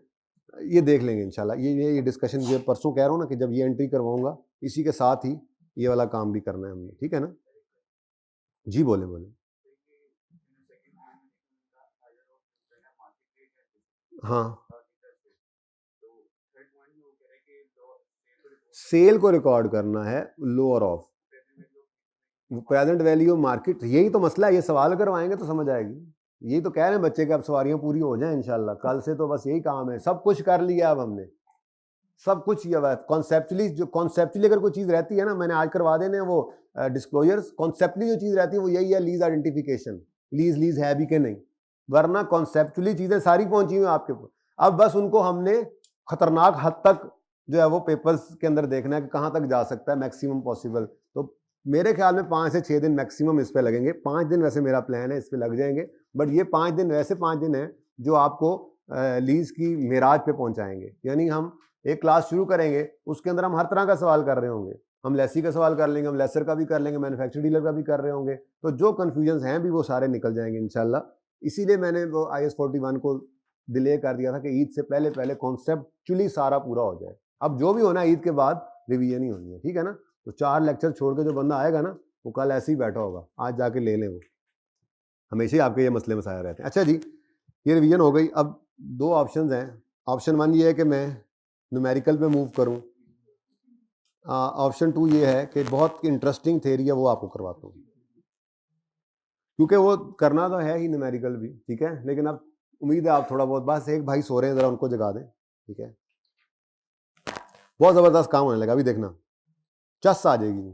ये देख लेंगे इंशाल्लाह। ये डिस्कशन जो परसों कह रहा हूँ ना कि जब ये एंट्री करवाऊंगा इसी के साथ ही ये वाला काम भी करना है हमने। ठीक है ना जी, बोले बोले। हाँ, सेल को रिकॉर्ड करना है lower of, present value market, यही तो मसला है। ये सवाल करवाएंगे तो समझ आएगी, यही तो कह रहे हैं बच्चे कि अब सवारियां पूरी हो जाएं इंशाल्लाह, कल से तो बस यही काम है। सब कुछ कर लिया अब हमने, सब कुछ किया हुआ है कॉन्सेप्चुअली। जो कॉन्सेप्चुअली अगर कोई चीज रहती है ना, मैंने आज करवा देने वो डिस्क्लोजर्स, कॉन्सेप्चुअली जो चीज रहती है वो यही है, लीज आइडेंटिफिकेशन, लीज है भी कि नहीं, वरना कॉन्सेप्चुअली चीजें सारी पहुंची हुई आपके ऊपर। अब बस उनको हमने खतरनाक हद तक जो है वो पेपर्स के अंदर देखना है कि कहां तक जा सकता है मैक्सिमम पॉसिबल। तो मेरे ख्याल में 5 से 6 दिन मैक्सिमम इस पे लगेंगे। 5 दिन वैसे मेरा प्लान है, इस पे लग जाएंगे, बट ये 5 दिन वैसे 5 दिन है जो आपको लीज की मेराज पे पहुंचाएंगे। यानी हम एक क्लास शुरू करेंगे, उसके अंदर हम हर तरह का सवाल कर रहे होंगे, हम लेसी का सवाल कर लेंगे, हम लेसर का भी कर लेंगे, मैन्युफैक्चरर डीलर का भी कर रहे होंगे, तो जो कंफ्यूजन हैं भी वो सारे निकल जाएंगे इंशाल्लाह। इसीलिए मैंने वो IAS 41 को डिले कर दिया था कि ईद से पहले पहले कॉन्सेप्चुअली सारा पूरा हो जाए। अब जो भी होना है ईद के बाद रिवीजन ही होनी है। ठीक है ना, तो 4 लेक्चर छोड़ के जो बंदा आएगा ना, वो कल ऐसे ही बैठा होगा, आज जाके ले लें। वो हमेशा ही आपके ये मसले मसाया रहते हैं। अच्छा जी, ये रिवीजन हो गई। अब 2 ऑप्शंस हैं। ऑप्शन 1 ये है कि मैं न्यूमेरिकल पे मूव करूं। ऑप्शन 2 ये है कि बहुत इंटरेस्टिंग थ्योरी है वो आपको करवाता हूँ, क्योंकि वो करना तो है ही न्यूमेरिकल भी। ठीक है, लेकिन अब उम्मीद है आप थोड़ा बहुत, बस एक भाई सो रहे हैं, जरा उनको जगा दें। ठीक है, बहुत जबरदस्त काम होने लगा, अभी देखना चस आ जाएगी।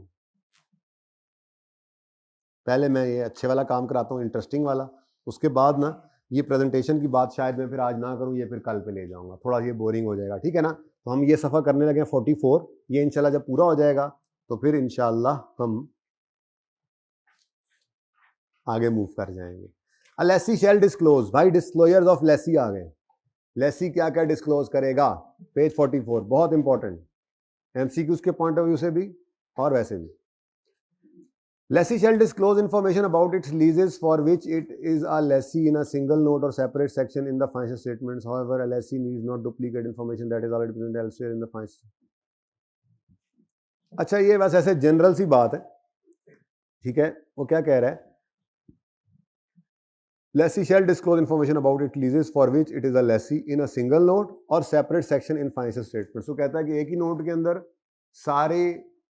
पहले मैं ये अच्छे वाला काम कराता हूँ, इंटरेस्टिंग वाला, उसके बाद ना ये प्रेजेंटेशन की बात शायद मैं फिर आज ना करूँ, ये फिर कल पे ले जाऊंगा, थोड़ा ये बोरिंग हो जाएगा। ठीक है ना, तो हम ये सफ़र करने लगे 44, ये इंशाल्लाह जब पूरा हो जाएगा तो फिर इंशाल्लाह हम आगे मूव कर जाएंगे। अ लेसी शैल डिस्क्लोज, भाई डिस्क्लोजर्स ऑफ लेसी आ गए। लेसी क्या क्या डिस्क्लोज करेगा, पेज 44, बहुत इंपॉर्टेंट, MCQs के पॉइंट ऑफ व्यू से भी और वैसे भी। Lessee shall disclose information about its leases for which it is a lessee in a single note or separate section in the financial statements. However, a lessee needs not duplicate information that is already present elsewhere in the financial. अच्छा, ये बस ऐसे general सी बात है। ठीक है, वो क्या कह रहा है, Lessee shall disclose information about its leases for which it is a lessee in a single note or separate section in financial statements. तो कहता है कि एक ही नोट के अंदर सारे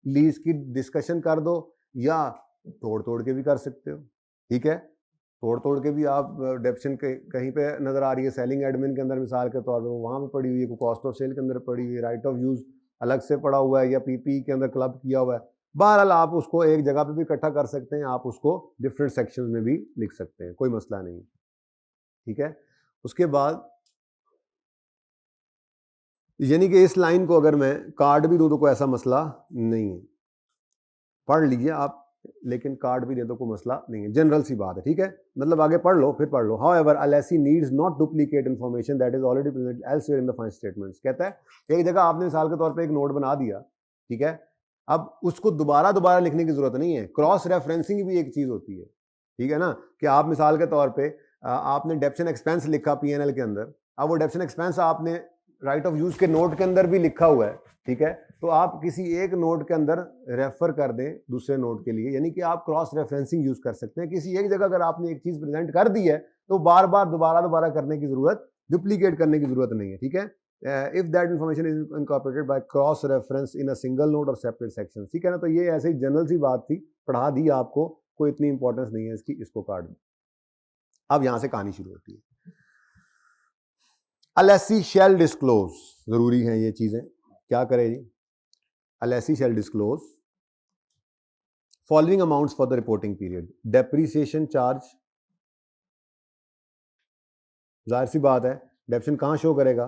लीज की डिस्कशन कर दो, या तोड़ तोड़ के भी कर सकते हो। ठीक है, तोड़ तोड़ के भी आप डेप्शन के कहीं पे नज़र आ रही है, सेलिंग एडमिन के अंदर मिसाल के तौर पे वो वहाँ पे पड़ी हुई है, कोई कॉस्ट ऑफ सेल के अंदर पड़ी हुई है, राइट ऑफ यूज़ अलग से पड़ा हुआ है, या पीपी के अंदर क्लब किया हुआ है। बहरहाल आप उसको एक जगह पे भी इकट्ठा कर सकते हैं, आप उसको डिफरेंट सेक्शंस में भी लिख सकते हैं, कोई मसला नहीं। ठीक है, उसके बाद यानी कि इस लाइन को अगर मैं कार्ड भी दूं तो कोई ऐसा मसला नहीं है, पढ़ लीजिए आप, लेकिन कार्ड भी दे दो कोई मसला नहीं है, जनरल सी बात है। ठीक है, मतलब आगे पढ़ लो फिर पढ़ लो। However a lessee needs not duplicate information that is already present elsewhere in the financial statements. कहता है एक जगह आपने मिसाल के तौर पे एक नोट बना दिया, ठीक है, अब उसको दोबारा दोबारा लिखने की जरूरत नहीं है, क्रॉस रेफरेंसिंग भी एक चीज होती है। ठीक है ना, कि आप मिसाल के तौर पे आपने डेप्शन एक्सपेंस लिखा पीएनएल के अंदर, अब वो डेप्शन एक्सपेंस आपने राइट ऑफ यूज के नोट के अंदर भी लिखा हुआ है, ठीक है, तो आप किसी एक नोट के अंदर रेफर कर दें दूसरे नोट के लिए, यानी कि आप क्रॉस रेफरेंसिंग यूज कर सकते हैं। किसी एक जगह अगर आपने एक चीज प्रेजेंट कर दी है तो बार बार दोबारा करने की जरूरत, डुप्लीकेट करने की जरूरत नहीं है। ठीक है, if that information is incorporated by cross reference in a single note और सेपरेट सेक्शन। ठीक है ना, तो ये ऐसे ही जनरल सी बात थी, पढ़ा दी आपको, कोई इतनी इंपॉर्टेंस नहीं है इसकी, इसको काट दो। अब यहां से कहानी शुरू होती है। अ लेसी शैल डिस्क्लोज, जरूरी है ये चीजें, क्या करे जी, a lessee shall disclose following amounts for the reporting period. Depreciation charge, जाहिर सी बात है डेप्शन कहाँ शो करेगा,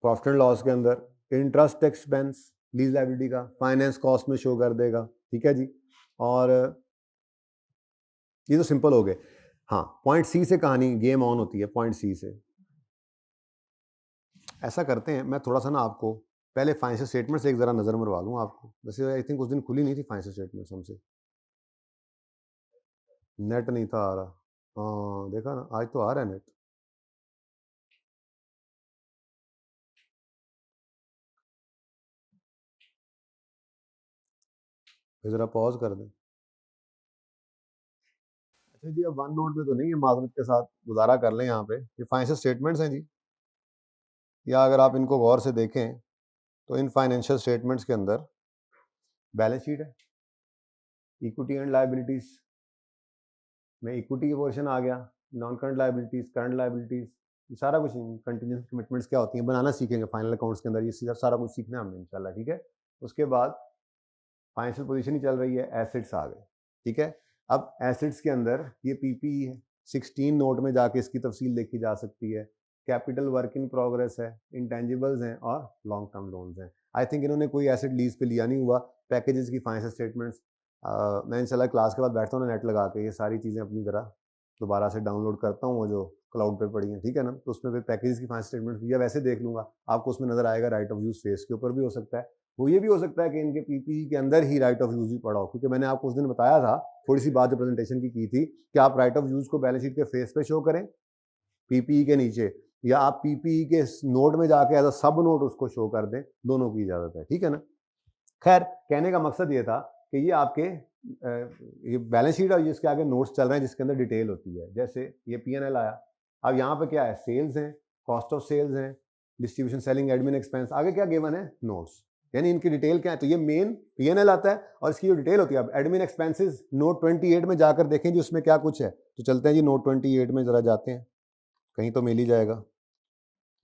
प्रॉफिट एंड लॉस के अंदर, इंटरेस्ट एक्सपेंस लीज लायबिलिटी का फाइनेंस कॉस्ट में शो कर देगा। ठीक है जी, और ये तो सिंपल हो गए। हाँ, पॉइंट सी से कहानी गेम ऑन होती है, पॉइंट सी से ऐसा करते हैं, मैं थोड़ा सा ना आपको पहले फाइनेंशियल स्टेटमेंट से एक जरा नजर मरवा लूँ आपको, वैसे आई थिंक उस दिन खुली नहीं थी फाइनेंशियल स्टेटमेंट हमसे, नेट नहीं था आ रहा। हाँ देखा ना, आज तो आ रहा है नेट। जरा पॉज कर दें। अच्छा जी, अब वन नोट पे तो नहीं है, माजरत के साथ गुजारा कर लें, यहाँ पे ये फाइनेंशियल स्टेटमेंट्स हैं जी, या अगर आप इनको गौर से देखें तो इन फाइनेंशियल स्टेटमेंट्स के अंदर बैलेंस शीट है, इक्विटी एंड लायबिलिटीज में इक्विटी के पोर्शन आ गया, non current liabilities, current liabilities, सारा कुछ कंटिन्यूस कमिटमेंट्स क्या होती हैं बनाना सीखेंगे फाइनल अकाउंट्स के अंदर, ये सारा कुछ सीखना है हमने इंशाल्लाह। ठीक है, उसके बाद फाइनेंशियल पोजीशन ही चल रही है, एसेट्स आ गए। ठीक है, अब एसेट्स के अंदर ये पीपी है, 16 नोट में जाके इसकी तफसील देखी जा सकती है, कैपिटल वर्क इन प्रोग्रेस है, इंटेंजिबल्स हैं और लॉन्ग टर्म लोन्स हैं। आई थिंक इन्होंने कोई एसेट लीज पे लिया नहीं हुआ, पैकेजेस की फाइनेंशियल स्टेटमेंट्स मैं इंशाल्लाह क्लास के बाद बैठता हूँ नेट लगा के, ये सारी चीज़ें अपनी तरह दोबारा से डाउनलोड करता हूँ, वो जो क्लाउड पे पड़ी हैं। ठीक है ना, तो उसमें फिर पैकेजेस की फाइनेंशियल स्टेटमेंट्स या वैसे देख लूँगा, आपको उसमें नजर आएगा राइट ऑफ यूज फेस के ऊपर भी हो सकता है, वो ये भी हो सकता है कि इनके पीपी के अंदर ही राइट ऑफ यूज भी पड़ा हो, क्योंकि मैंने आपको उस दिन बताया था, थोड़ी सी बात जो प्रेजेंटेशन की थी, कि आप राइट ऑफ यूज को बैलेंस शीट के फेस पे शो करें पीपीई के नीचे, या आप पीपीई के नोट में जाके एज अ सब नोट उसको शो कर दें, दोनों की इजाजत है। ठीक है ना, खैर कहने का मकसद ये था कि ये आपके ये बैलेंस शीट और जिसके आगे नोट्स चल रहे हैं जिसके अंदर डिटेल होती है, जैसे ये पीएनएल आया, अब यहाँ पे क्या है, सेल्स हैं, कॉस्ट ऑफ सेल्स हैं, डिस्ट्रीब्यूशन सेलिंग एडमिन एक्सपेंस, आगे क्या गिवन है, नोट्स, यानी इनकी डिटेल क्या है, तो ये मेन पीएनएल आता है और इसकी जो डिटेल होती है। अब एडमिन एक्सपेंसेस नोट 28 में जाकर देखें जी उसमें क्या कुछ है, तो चलते हैं जी नोट 28 में जरा जाते हैं, कहीं तो मिल ही जाएगा।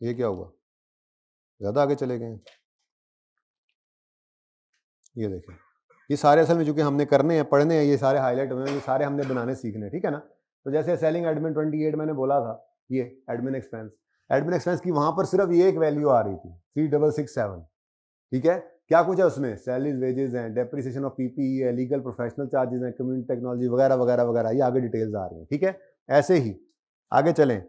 ये क्या हुआ, ज़्यादा आगे चले गए, ये देखें, ये सारे असल में चूंकि हमने करने हैं, पढ़ने हैं, ये सारे हाईलाइट हुए हैं, ये सारे हमने बनाने सीखने हैं। ठीक है ना, तो जैसे सेलिंग एडमिन 28 मैंने बोला था, ये एडमिन एक्सपेंस की वहां पर सिर्फ ये एक वैल्यू आ रही थी 3667। ठीक है, क्या कुछ है उसमें, सैलरीज वेजेस हैं, डेप्रिसिएशन ऑफ पीपीई है, लीगल प्रोफेशनल चार्जेस हैं, कम्युनिटी टेक्नोलॉजी वगैरह वगैरह वगैरह, ये आगे डिटेल्स आ रही हैं। ठीक है, ऐसे ही आगे चलें,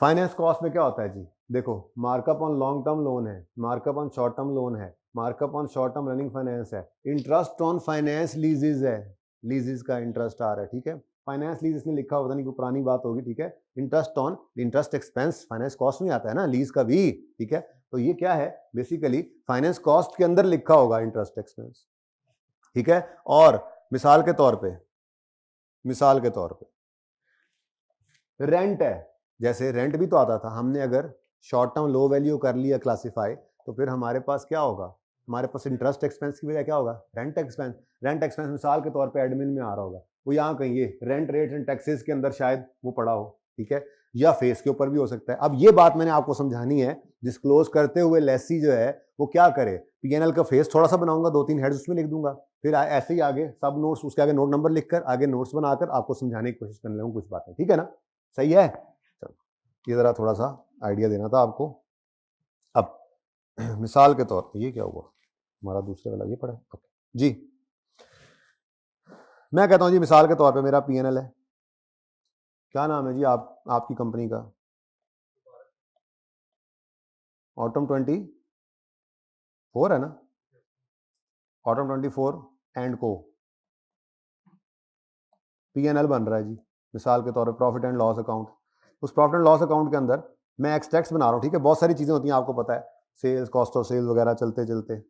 फाइनेंस कॉस्ट में क्या होता है जी, देखो markup on long term loan है, markup on short term loan है, markup on short term running finance है, इंटरेस्ट ऑन फाइनेंस लीजेस है, लीजेस का इंटरेस्ट आ रहा है। ठीक है, फाइनेंस लीज इसने लिखा होता नहीं, कोई पुरानी बात होगी। ठीक है, interest on, interest expense finance cost में आता है ना, लीज का भी। ठीक है, तो ये क्या है, बेसिकली फाइनेंस कॉस्ट के अंदर लिखा होगा इंटरेस्ट एक्सपेंस। ठीक है, और मिसाल के तौर पे रेंट है, जैसे रेंट भी तो आता था, हमने अगर शॉर्ट टर्म लो वैल्यू कर लिया क्लासिफाई, तो फिर हमारे पास क्या होगा, हमारे पास इंटरेस्ट एक्सपेंस की वजह क्या होगा, रेंट एक्सपेंस। रेंट एक्सपेंस मिसाल के तौर पे एडमिन में आ रहा होगा, वो यहाँ कहीं ये रेंट रेट एंड टैक्सेस के अंदर शायद वो पड़ा हो, ठीक है, या फेस के ऊपर भी हो सकता है। अब ये बात मैंने आपको समझानी है, डिस्क्लोज करते हुए लेसी जो है वो क्या करे, पीएनएल का फेस थोड़ा सा बनाऊंगा, 2-3 हेड्स उसमें लिख दूंगा, फिर ऐसे ही आगे सब नोट्स उसके आगे नोट नंबर लिखकर आगे नोट्स बनाकर आपको समझाने की कोशिश करने लगूँ कुछ बातें, ठीक है ना, सही है। चलो ये जरा थोड़ा सा आइडिया देना था आपको। अब मिसाल के तौर पर ये क्या हुआ, हमारा दूसरे वाला ये पड़ा जी, मैं कहता हूं जी मिसाल के तौर पे मेरा पीएनएल है, क्या नाम है जी आपकी कंपनी का, ऑटम 24 है ना, ऑटम 24 एंड को पीएनएल बन रहा है जी, मिसाल के तौर पे प्रॉफिट एंड लॉस अकाउंट। उस प्रॉफिट एंड लॉस अकाउंट के अंदर मैं एक्सट्रैक्ट्स बना रहा हूँ, ठीक है, बहुत सारी चीजें होती हैं आपको पता है, सेल्स, कॉस्ट ऑफ सेल्स वगैरह चलते चलते,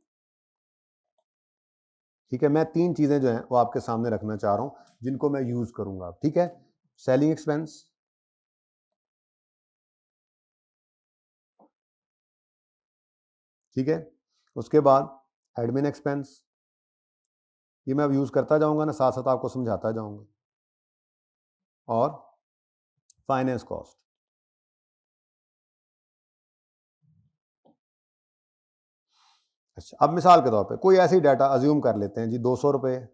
ठीक है, मैं 3 चीजें जो हैं वो आपके सामने रखना चाह रहा हूं जिनको मैं यूज करूंगा, ठीक है, सेलिंग एक्सपेंस, ठीक है, उसके बाद एडमिन एक्सपेंस, ये मैं अब यूज करता जाऊंगा ना, साथ साथ आपको समझाता जाऊंगा, और फाइनेंस कॉस्ट। अच्छा, अब मिसाल के तौर पे कोई ऐसी डाटा अज्यूम कर लेते हैं जी, 200 रुपये,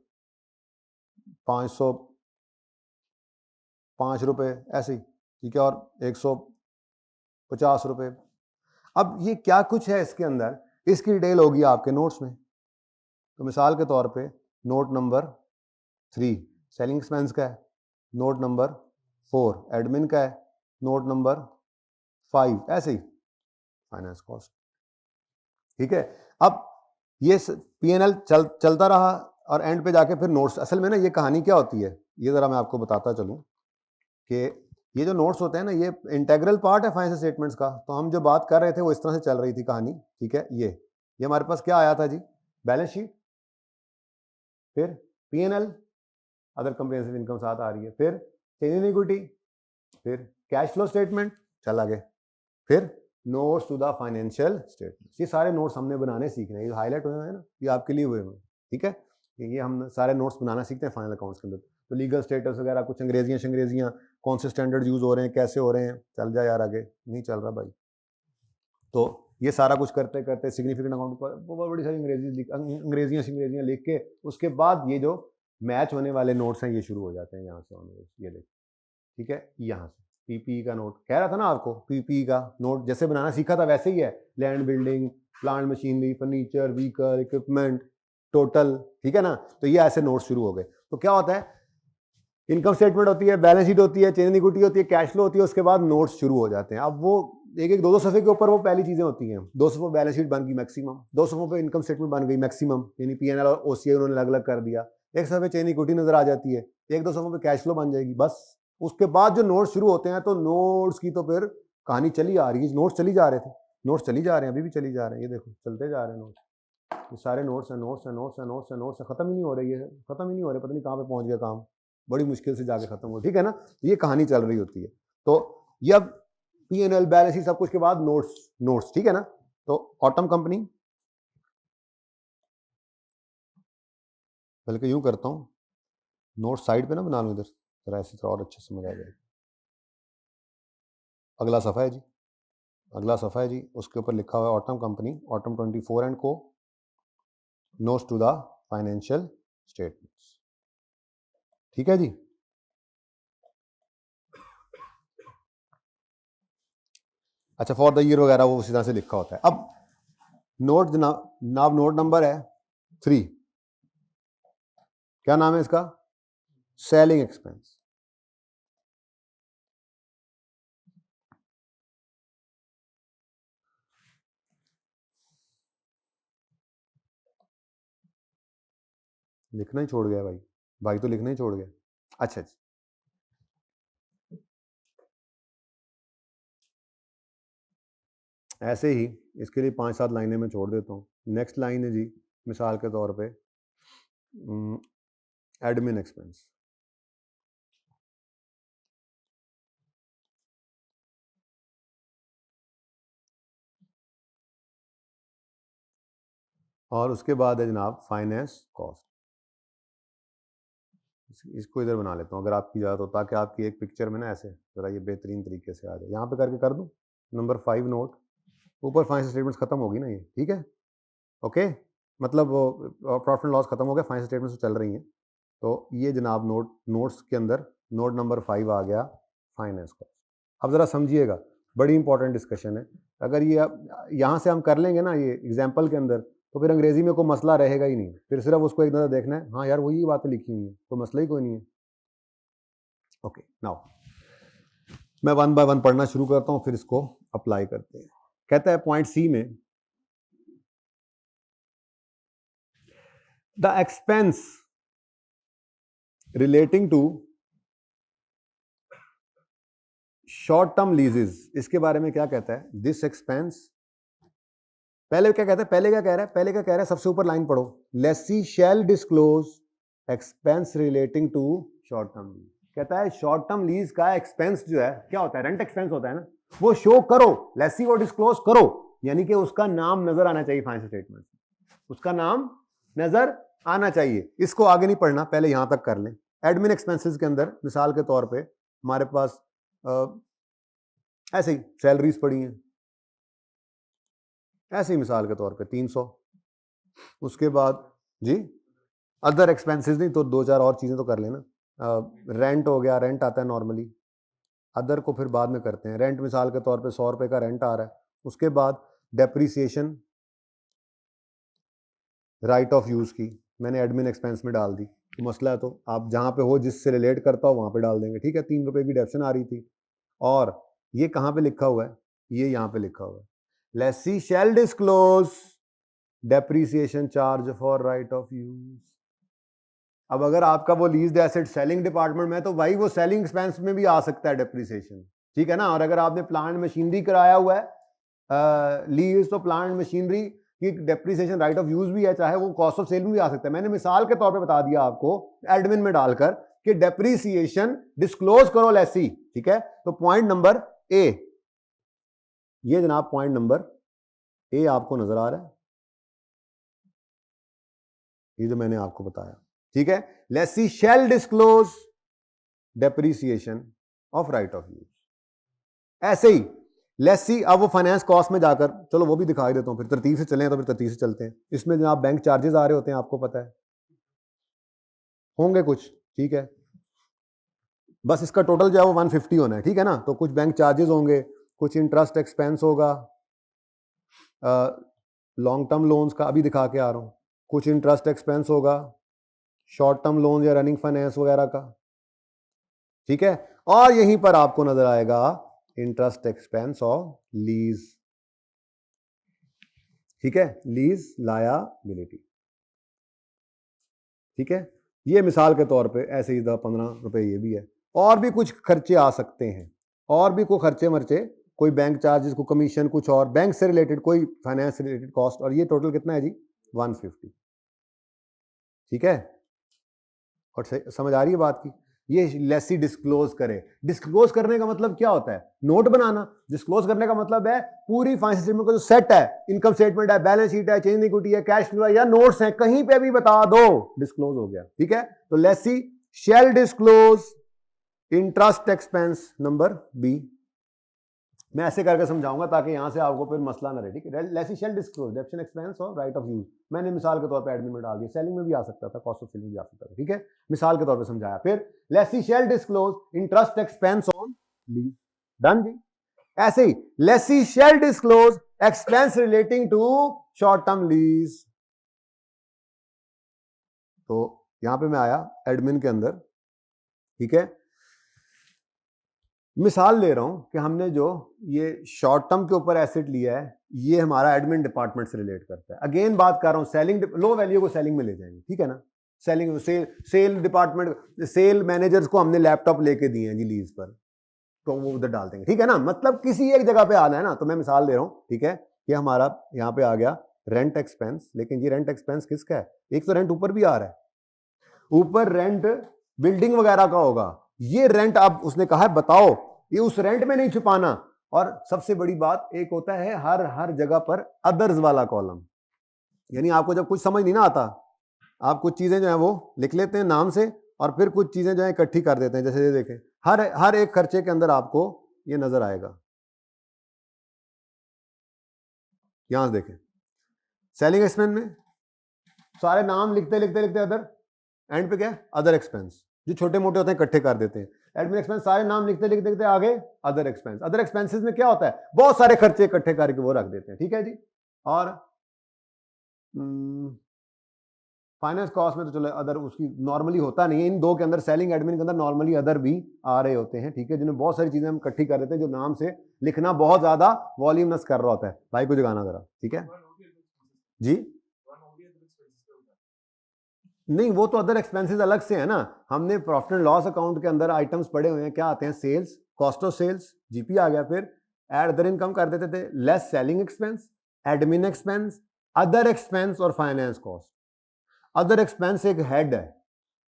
505 रुपये ऐसे ही, ठीक है, और 150 रुपये। अब ये क्या कुछ है इसके अंदर, इसकी डिटेल होगी आपके नोट्स में। तो मिसाल के तौर पे नोट नंबर 3 सेलिंग एक्सपेंस का है, नोट नंबर 4 एडमिन का है, नोट नंबर 5 ऐसे ही फाइनेंस कॉस्ट, ठीक है। अब ये पीएनएल चलता रहा और एंड पे जाके फिर नोट्स, असल में ना ये कहानी क्या होती है, ये जरा मैं आपको बताता चलूं कि ये जो नोट्स होते हैं ना ये इंटेग्रल पार्ट है फाइनेंशियल स्टेटमेंट्स का। तो हम जो बात कर रहे थे वो इस तरह से चल रही थी कहानी, ठीक है, ये हमारे पास क्या आया था जी, बैलेंस शीट, फिर पीएनएल, अदर कंप्रिहेंसिव इनकम साथ आ रही है, फिर चेंज इन इक्विटी, फिर कैश फ्लो स्टेटमेंट, चल आगे, फिर notes to the financial statement. ये सारे नोट्स हमने बनाने सीखने, ये हाईलाइट हुए हैं ना, ये आपके लिए हुए हैं, ठीक है, ये हम सारे नोट्स बनाना सीखते हैं फाइनल अकाउंट्स के अंदर। तो लीगल स्टेटस वगैरह कुछ अंग्रेजियां शंग्रेजियां, कौन से स्टैंडर्ड यूज हो रहे हैं, कैसे हो रहे हैं, चल जा यार आगे, नहीं चल रहा भाई। तो ये सारा कुछ करते करते सिग्निफिकेंट अकाउंट पर बहुत बड़ी सारी अंग्रेजियां शंग्रेजियां लिख के उसके बाद ये जो मैच होने वाले नोट्स हैं ये शुरू हो जाते हैं यहाँ से ऑनवर्ड्स, ये देखो, ठीक है, यहाँ से पीपीई का नोट, कह रहा था ना आपको पीपीई का नोट जैसे बनाना सीखा था वैसे ही है, land building, plant machinery, furniture, vehicle, equipment, total, ठीक है ना। तो ये ऐसे नोट शुरू हो गए। तो क्या होता है, इनकम स्टेटमेंट होती है, बैलेंस शीट होती है, चेंज इन इक्विटी होती है, कैश फ्लो होती है, उसके बाद नोट्स शुरू हो जाते हैं। अब वो एक एक 2-2 सफ़े के ऊपर वो पहली चीजें होती हैं, 2 सफ़ों बैलेंस शीट बन गई मैक्सिमम, 2 सफ़ों पे इनकम स्टेटमेंट बन गई मैक्सिमम, यानी पीएनएल और ओसीआई उन्होंने अलग अलग कर दिया, एक सफ़े चेंज इक्विटी नजर आ जाती है, 1-2 सफ़ों पे कैश फ्लो बन जाएगी, बस। उसके बाद जो नोट्स शुरू होते हैं तो नोट्स की तो फिर कहानी चली आ रही है, नोट्स चली जा रहे थे, नोट्स चली जा रहे हैं, अभी भी चली जा रहे हैं, ये देखो चलते जा रहे हैं नोट्स, ये सारे नोट्स हैं, नोट्स हैं, नोट्स हैं, नोट्स हैं, नोट्स हैं, खत्म ही नहीं हो रही है, खत्म ही नहीं हो रहे, पता नहीं कहाँ पे पहुंच गया काम, बड़ी मुश्किल से जाके खत्म हो, ठीक है ना। तो ये कहानी चल रही होती है। तो ये अब पीएनएल बैलेंस शीट सब कुछ के बाद नोट्स, नोट्स, ठीक है ना। तो ऑटम कंपनी, बल्कि यूं करता हूं, नोट साइड पे ना बना लूं इधर, जरा ऐसे तो और अच्छे समझ आ जाएगा। अगला सफ़ा है जी, अगला सफ़ा है जी, उसके ऊपर लिखा हुआ है ऑटम कंपनी, ऑटम 24 एंड को, notes to the financial statements, ठीक है जी। अच्छा, फॉर द ईयर वगैरह वो उसी तरह से लिखा होता है। अब नोट जनाब नोट नंबर है 3, क्या नाम है इसका, सेलिंग एक्सपेंस, लिखना ही छोड़ गया भाई, भाई तो लिखना ही छोड़ गया। अच्छा अच्छा, ऐसे ही इसके लिए 5-7 लाइनें मैं छोड़ देता हूँ। नेक्स्ट लाइन है जी, मिसाल के तौर पे एडमिन एक्सपेंस, और उसके बाद है जनाब फाइनेंस कॉस्ट, इसको इधर बना लेता हूँ अगर आपकी ज़्यादा हो, ताकि आपकी एक पिक्चर में ना ऐसे ज़रा ये बेहतरीन तरीके से आ जाए। यहाँ पे करके कर दूँ नंबर 5 नोट, ऊपर फाइनेंशियल स्टेटमेंट्स खत्म होगी ना ये, ठीक है, ओके, मतलब प्रॉफिट एंड लॉस खत्म हो गया, फाइनेंशियल स्टेटमेंट्स चल रही हैं। तो ये जनाब नोट्स के अंदर नोट नंबर 5 आ गया फाइनेंस कॉस्ट। अब ज़रा समझिएगा, बड़ी इंपॉर्टेंट डिस्कशन है। अगर ये यहाँ से हम कर लेंगे ना ये एग्जाम्पल के अंदर, तो फिर अंग्रेजी में कोई मसला रहेगा ही नहीं, फिर सिर्फ उसको एक नज़र देखना है, हाँ यार वही बातें लिखी हुई हैं, कोई मसला ही कोई नहीं है। ओके, नाउ मैं 1 बाय 1 पढ़ना शुरू करता हूँ, फिर इसको अप्लाई करते हैं। कहता है पॉइंट सी में, the expense relating to short term leases, इसके बारे में क्या कहता है? दिस एक्सपेंस, पहले क्या कहता है, पहले क्या कह रहा है, सबसे ऊपर लाइन पढ़ो, lessee shall disclose expense relating to short term lease. कहता है शॉर्ट टर्म लीज का एक्सपेंस जो है क्या होता है, रेंट एक्सपेंस होता है ना, वो शो करो, लेसी को डिस्क्लोज करो, यानी कि उसका नाम नजर आना चाहिए फाइनेंशियल स्टेटमेंट, उसका नाम नजर आना चाहिए। इसको आगे नहीं पढ़ना, पहले यहां तक कर लें। एडमिन एक्सपेंसेस के अंदर मिसाल के तौर पे हमारे पास ऐसे ही सैलरीज पड़ी हैं, ऐसे ही मिसाल के तौर पे 300, उसके बाद जी अदर एक्सपेंसेस नहीं तो 2-4 और चीज़ें तो कर लेना, रेंट हो गया, रेंट आता है नॉर्मली, अदर को फिर बाद में करते हैं। रेंट मिसाल के तौर पे 100 रुपये का रेंट आ रहा है, उसके बाद डेप्रीसिएशन राइट ऑफ यूज़ की मैंने एडमिन एक्सपेंस में डाल दी, तो मसला है तो आप जहाँ पे हो जिससे रिलेट करता हो वहाँ पे डाल देंगे, ठीक है। 3 रुपये की डेप्शन आ रही थी, और ये कहाँ पे लिखा हुआ है, ये यहाँ पे लिखा हुआ है, lessee shall disclose depreciation charge for right of use. अब अगर आपका वो लीज्ड एसेट सेलिंग डिपार्टमेंट में, तो भाई वो सेलिंग एक्सपेंस में भी आ सकता है डेप्रीसिएशन, ठीक है ना। और अगर आपने प्लांट मशीनरी कराया हुआ है लीज, तो प्लांट मशीनरी की डेप्रीसिएशन राइट ऑफ यूज भी है, चाहे वो कॉस्ट ऑफ सेल में भी आ सकता है। मैंने मिसाल के तौर पे बता दिया आपको एडमिन में डालकर कि डेप्रीसिएशन डिस्क्लोज करो लेसी, ठीक है। तो पॉइंट नंबर ए, ये जनाब पॉइंट नंबर ए आपको नजर आ रहा है, ये जो मैंने आपको बताया, ठीक है। Lessee shall disclose depreciation of right of use. ऐसे ही लेसी, अब वो फाइनेंस कॉस्ट में जाकर, चलो वो भी दिखाई देता हूं, फिर तरतीब से चलें तो फिर तरतीब से चलते हैं। इसमें जनाब बैंक चार्जेस आ रहे होते हैं, आपको पता है होंगे कुछ, ठीक है। बस इसका टोटल जो है वो 150 होना है, ठीक है ना। तो कुछ बैंक चार्जेस होंगे, कुछ इंटरेस्ट एक्सपेंस होगा, लॉन्ग टर्म लोन्स का अभी दिखा के आ रहा हूं, कुछ इंटरेस्ट एक्सपेंस होगा, शॉर्ट टर्म लोन या रनिंग फाइनेंस वगैरह का, ठीक है। और यहीं पर आपको नजर आएगा इंटरेस्ट एक्सपेंस ऑफ लीज, ठीक है, लीज लायबिलिटी, ठीक है। ये मिसाल के तौर पे ऐसे ही 15 रुपए ये भी है, और भी कुछ खर्चे आ सकते हैं, और भी कोई खर्चे मर्चे, कोई बैंक चार्जेस, को कमीशन, कुछ और बैंक से रिलेटेड, कोई फाइनेंस रिलेटेड कॉस्ट, और ये टोटल कितना है जी 150, ठीक है। और समझ आ रही है बात की। ये लेसी डिस्क्लोज करे, डिस्क्लोज करने का मतलब क्या होता है, नोट बनाना। डिस्क्लोज करने का मतलब है पूरी फाइनेंशियल स्टेटमेंट का जो सेट है, इनकम स्टेटमेंट है, बैलेंस शीट है, चेंज इक्विटी है, कैश फ्लो है, या नोट्स हैं, कहीं पे भी बता दो, डिस्क्लोज हो गया, ठीक है। तो lessee shall disclose interest expense number b. मैं ऐसे करके समझाऊंगा ताकि यहां से आपको फिर मसला ना रहे, ठीक है। लेसी शैल डिस्क्लोज डेप्शन एक्सपेंस और राइट ऑफ यूज, मैंने मिसाल के तौर पे एडमिन में डाल दिया, सेलिंग में भी आ सकता था, कॉस्ट ऑफ सेलिंग भी आ सकता था, ठीक है, मिसाल के तौर पे समझाया। फिर lessee shall disclose interest expense on lease, done जी। ऐसे ही lessee shall disclose expense relating to short term lease. तो यहां पे मैं आया एडमिन के अंदर, ठीक है, मिसाल ले रहा हूं कि हमने जो ये शॉर्ट टर्म के ऊपर एसेट लिया है, ये हमारा एडमिन डिपार्टमेंट से रिलेट करता है। अगेन बात कर रहा हूं सेलिंग, लो वैल्यू को सेलिंग में ले जाएंगे, ठीक है ना। Selling sale department, sale managers को हमने लैपटॉप लेके दिए हैं जी लीज पर, तो वो उधर डाल देंगे, ठीक है ना। मतलब किसी एक जगह पे आना है ना, तो मैं मिसाल दे रहा हूं, ठीक है। ये हमारा यहाँ पे आ गया रेंट एक्सपेंस, लेकिन ये रेंट एक्सपेंस किसका है, एक तो रेंट ऊपर भी आ रहा है, ऊपर रेंट बिल्डिंग वगैरह का होगा, ये रेंट अब उसने कहा है बताओ, ये उस रेंट में नहीं छुपाना। और सबसे बड़ी बात एक होता है हर जगह पर अदर्स वाला कॉलम, यानी आपको जब कुछ समझ नहीं ना आता, आप कुछ चीजें जो है वो लिख लेते हैं नाम से, और फिर कुछ चीजें जो है इकट्ठी कर देते हैं। जैसे ये देखें, हर एक खर्चे के अंदर आपको ये नजर आएगा, यहां से देखें सेलिंग एक्सपेंस में सारे नाम लिखते लिखते लिखते अदर, एंड पे क्या है अदर एक्सपेंस, जो छोटे मोटे होते हैं इकट्ठे कर देते हैं। एडमिन एक्सपेंस सारे नाम लिखते लिखते लिखते आगे अदर एक्सपेंस, अदर एक्सपेंसेस में क्या होता है बहुत सारे खर्चे इकट्ठे करके वो रख देते हैं, ठीक है जी। और फाइनेंस कॉस्ट में तो चलो अदर उसकी नॉर्मली होता नहीं है, इन दो के अंदर सेलिंग एडमिन के अंदर नॉर्मली अदर भी आ रहे होते हैं, ठीक है, जिन्हें बहुत सारी चीजें हम इकट्ठी कर देते हैं जो नाम से लिखना बहुत ज्यादा वॉल्यूमनस कर रहा होता है। भाई को जगाना जरा, ठीक है जी। नहीं, वो तो अदर एक्सपेंसेस अलग से है ना, हमने प्रॉफिट एंड लॉस अकाउंट के अंदर आइटम्स पड़े हुए हैं, क्या आते हैं sales, cost of sales, GP आ गया, फिर एड अदर इनकम कर देते थे, less selling expense, admin expense, other expense और फाइनेंस कॉस्ट। अदर एक्सपेंस एक हेड है,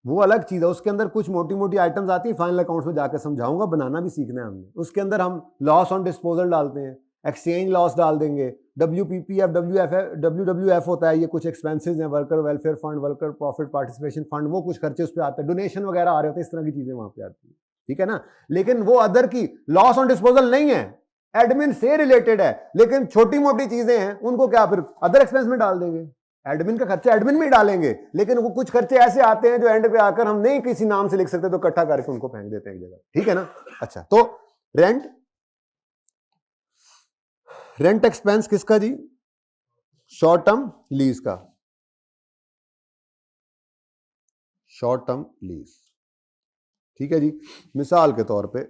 वो अलग चीज है, उसके अंदर कुछ मोटी मोटी आइटम्स आती है, फाइनल अकाउंट्स में जाकर समझाऊंगा, बनाना भी सीखना है हमने। उसके अंदर हम लॉस ऑन डिस्पोजल डालते हैं, एक्सचेंज लॉस डाल देंगे, WPPF, WWF होता है, ये कुछ एक्सपेंसेस हैं, worker welfare fund, worker profit participation fund, वो कुछ खर्चे उस पर आते हैं, डोनेशन वगैरह आ रहे होते हैं, इस तरह की चीजें वहां पे आती है, ठीक है ना। लेकिन वो अदर की लॉस ऑन डिस्पोजल नहीं है, एडमिन से रिलेटेड है, लेकिन छोटी मोटी चीजें हैं उनको क्या फिर अदर एक्सपेंस में डाल देंगे, एडमिन का खर्चा एडमिन में ही डालेंगे, लेकिन वो कुछ खर्चे ऐसे आते हैं जो एंड पे आकर हम नहीं किसी नाम से लिख सकते, तो इकट्ठा करके उनको फेंक देते हैं एक जगह, ठीक है ना। अच्छा, तो रेंट एक्सपेंस किसका जी, शॉर्ट टर्म लीज का, शॉर्ट टर्म लीज, ठीक है जी। मिसाल के तौर पे